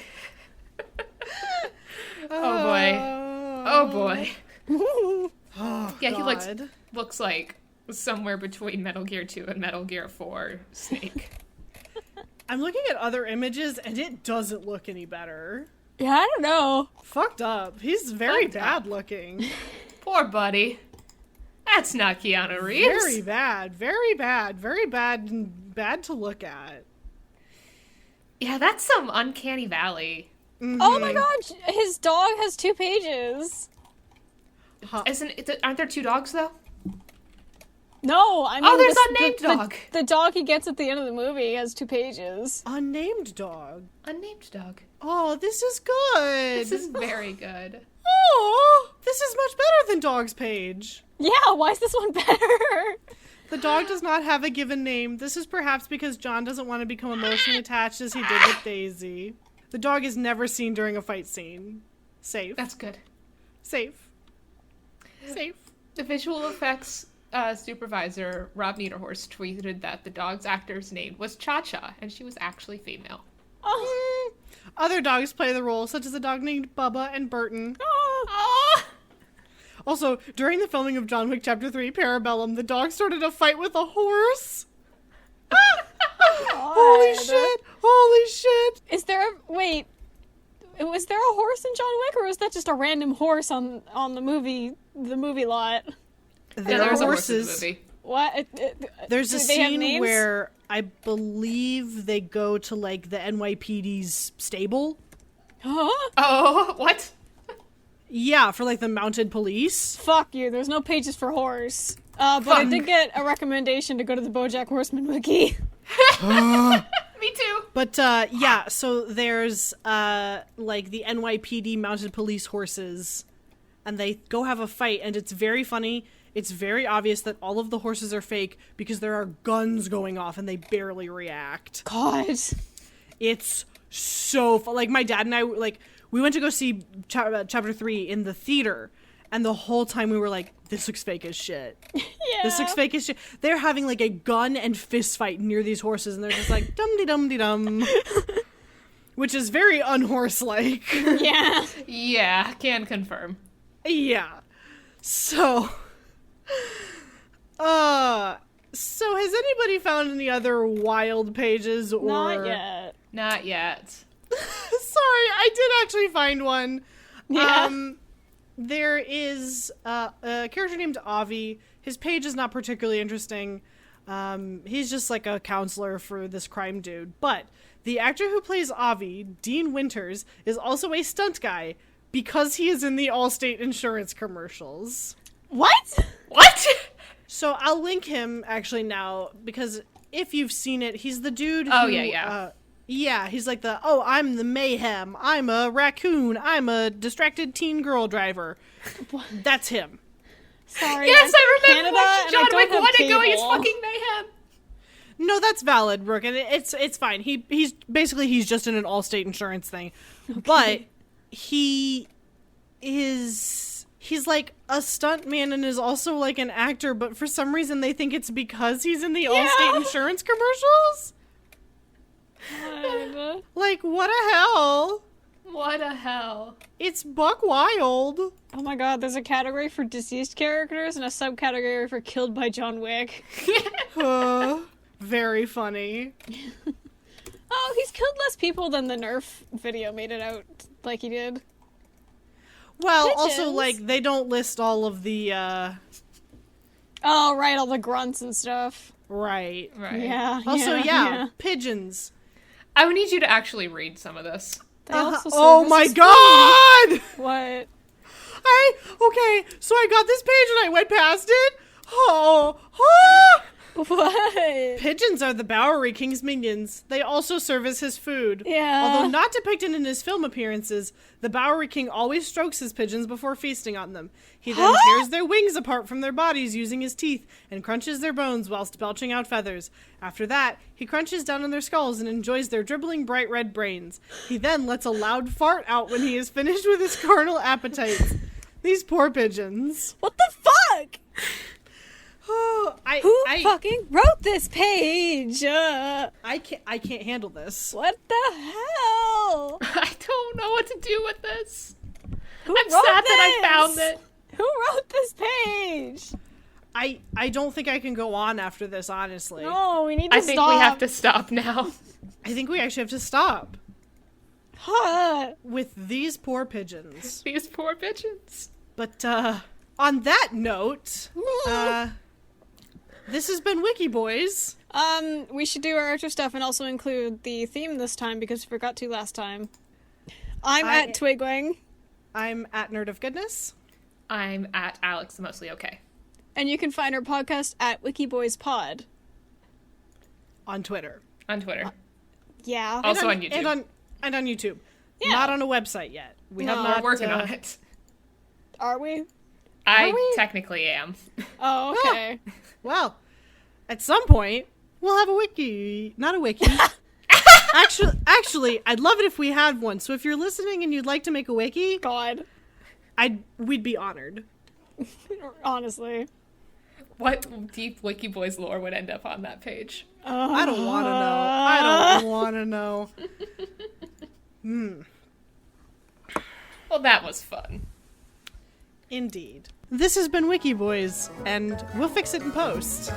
Oh boy. Oh boy. Oh, Yeah, he God. looks like somewhere between Metal Gear 2 and Metal Gear 4 Snake. I'm looking at other images and it doesn't look any better. Yeah, I don't know. Fucked up. He's very Fucked up. bad looking. Poor buddy. That's not Keanu Reeves. Very bad. Very bad. Very bad and bad to look at. Yeah, that's some uncanny valley. Oh my god, his dog has 2 pages. Aren't there 2 dogs though? No, I mean... There's this- unnamed dog. The dog he gets at the end of the movie has 2 pages. Unnamed dog. Unnamed dog. Oh, this is good. This is very good. Oh, this is much better than Dog's page. Yeah, why is this one better? The dog does not have a given name. This is perhaps because John doesn't want to become emotionally attached as he did with Daisy. The dog is never seen during a fight scene. Safe. That's good. Safe. Safe. The visual effects supervisor, Rob Niederhorst, tweeted that the dog's actor's name was Cha-Cha, and she was actually female. Oh. Other dogs play the role, such as a dog named Bubba and Burton. Oh. Also, during the filming of John Wick Chapter 3, Parabellum, the dog started a fight with a horse. Holy shit! Holy shit! Is there a... Wait. Was there a horse in John Wick, or was that just a random horse on the movie lot? There There are was a horse in the horses. movie. What? There's a Do they have scene names? where I believe they go to, like, the NYPD's stable. Huh? Oh, what? Yeah, for, like, the mounted police. Fuck you, there's no pages for horse. But I did get a recommendation to go to the BoJack Horseman wiki. Me too. But, yeah, so there's, like, the NYPD mounted police horses, and they go have a fight, and it's very funny. It's very obvious that all of the horses are fake because there are guns going off, and they barely react. God. It's so fun. Like, my dad and I, like, we went to go see Chapter 3 in the theater, and the whole time we were like, this looks fake as shit. Yeah. This looks fake as shit. They're having, like, a gun and fist fight near these horses, and they're just like, dum-de-dum-de-dum. Which is very unhorse-like. Yeah. Yeah, can confirm. Yeah. So... So has anybody found any other wild pages or... Not yet. Not yet. Sorry, I did actually find one. Yeah. There is a character named Avi. His page is not particularly interesting. He's just like a counselor for this crime dude. But the actor who plays Avi, Dean Winters, is also a stunt guy because he is in the Allstate insurance commercials. What? What? So I'll link him actually now because if you've seen it, he's the dude who, Oh, yeah. Yeah, he's like I'm the mayhem. I'm a raccoon. I'm a distracted teen girl driver. That's him. Sorry. Yes, I remember Canada, watching John Wick 1 and going, it's cable. fucking mayhem. No, that's valid, Brooke, and it's fine. He's just in an Allstate insurance thing, but he's like a stuntman and is also like an actor. But for some reason, they think it's because he's in the Allstate insurance commercials. God. Like, what a hell! What a hell. It's buck wild. Oh my god, there's a category for deceased characters and a subcategory for killed by John Wick. Very funny. Oh, he's killed less people than the Nerf video made it out like he did. Well, Pigeons. also, like, they don't list all of the, Oh, right, all the grunts and stuff. Right. Right. Yeah. Also, yeah. pigeons. I would need you to actually read some of this. They also Oh serve my as a god! spoon. What? Okay, so I got this page and I went past it. Oh. What? Pigeons are the Bowery King's minions. They also serve as his food. Yeah. Although not depicted in his film appearances, the Bowery King always strokes his pigeons before feasting on them. He then tears their wings apart from their bodies using his teeth and crunches their bones whilst belching out feathers. After that, he crunches down on their skulls and enjoys their dribbling bright red brains. He then lets a loud fart out when he is finished with his carnal appetites. These poor pigeons. What the fuck? Oh, Who fucking wrote this page? I can't handle this. What the hell? I don't know what to do with this. Who I'm wrote sad this? that I found it. Who wrote this page? I don't think I can go on after this, honestly. No, we need to I stop. think we have to stop now. I think we actually have to stop Huh. with these poor pigeons. These poor pigeons. But on that note, this has been Wikiboys. We should do our outro stuff and also include the theme this time because we forgot to last time. I'm at Twigwing. I'm at Nerd of Goodness. I'm at Alex the Mostly Okay. And you can find our podcast at Wikiboys Pod. On Twitter. On Twitter. Yeah. Also on YouTube. And on YouTube. Yeah. Not on a website yet. We No. have We're not working on it. Are we? I technically am. Oh, okay. Well, at some point, we'll have a wiki. Not a wiki. Actually, I'd love it if we had one. So if you're listening and you'd like to make a wiki, God. we'd be honored. Honestly. What deep Wikiboys lore would end up on that page? I don't want to know. I don't want to know. Well, that was fun. Indeed. This has been Wikiboys, and we'll fix it in post.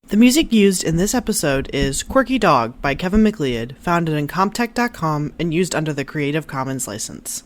The music used in this episode is Quirky Dog by Kevin MacLeod, found at Incomptech.com and used under the Creative Commons license.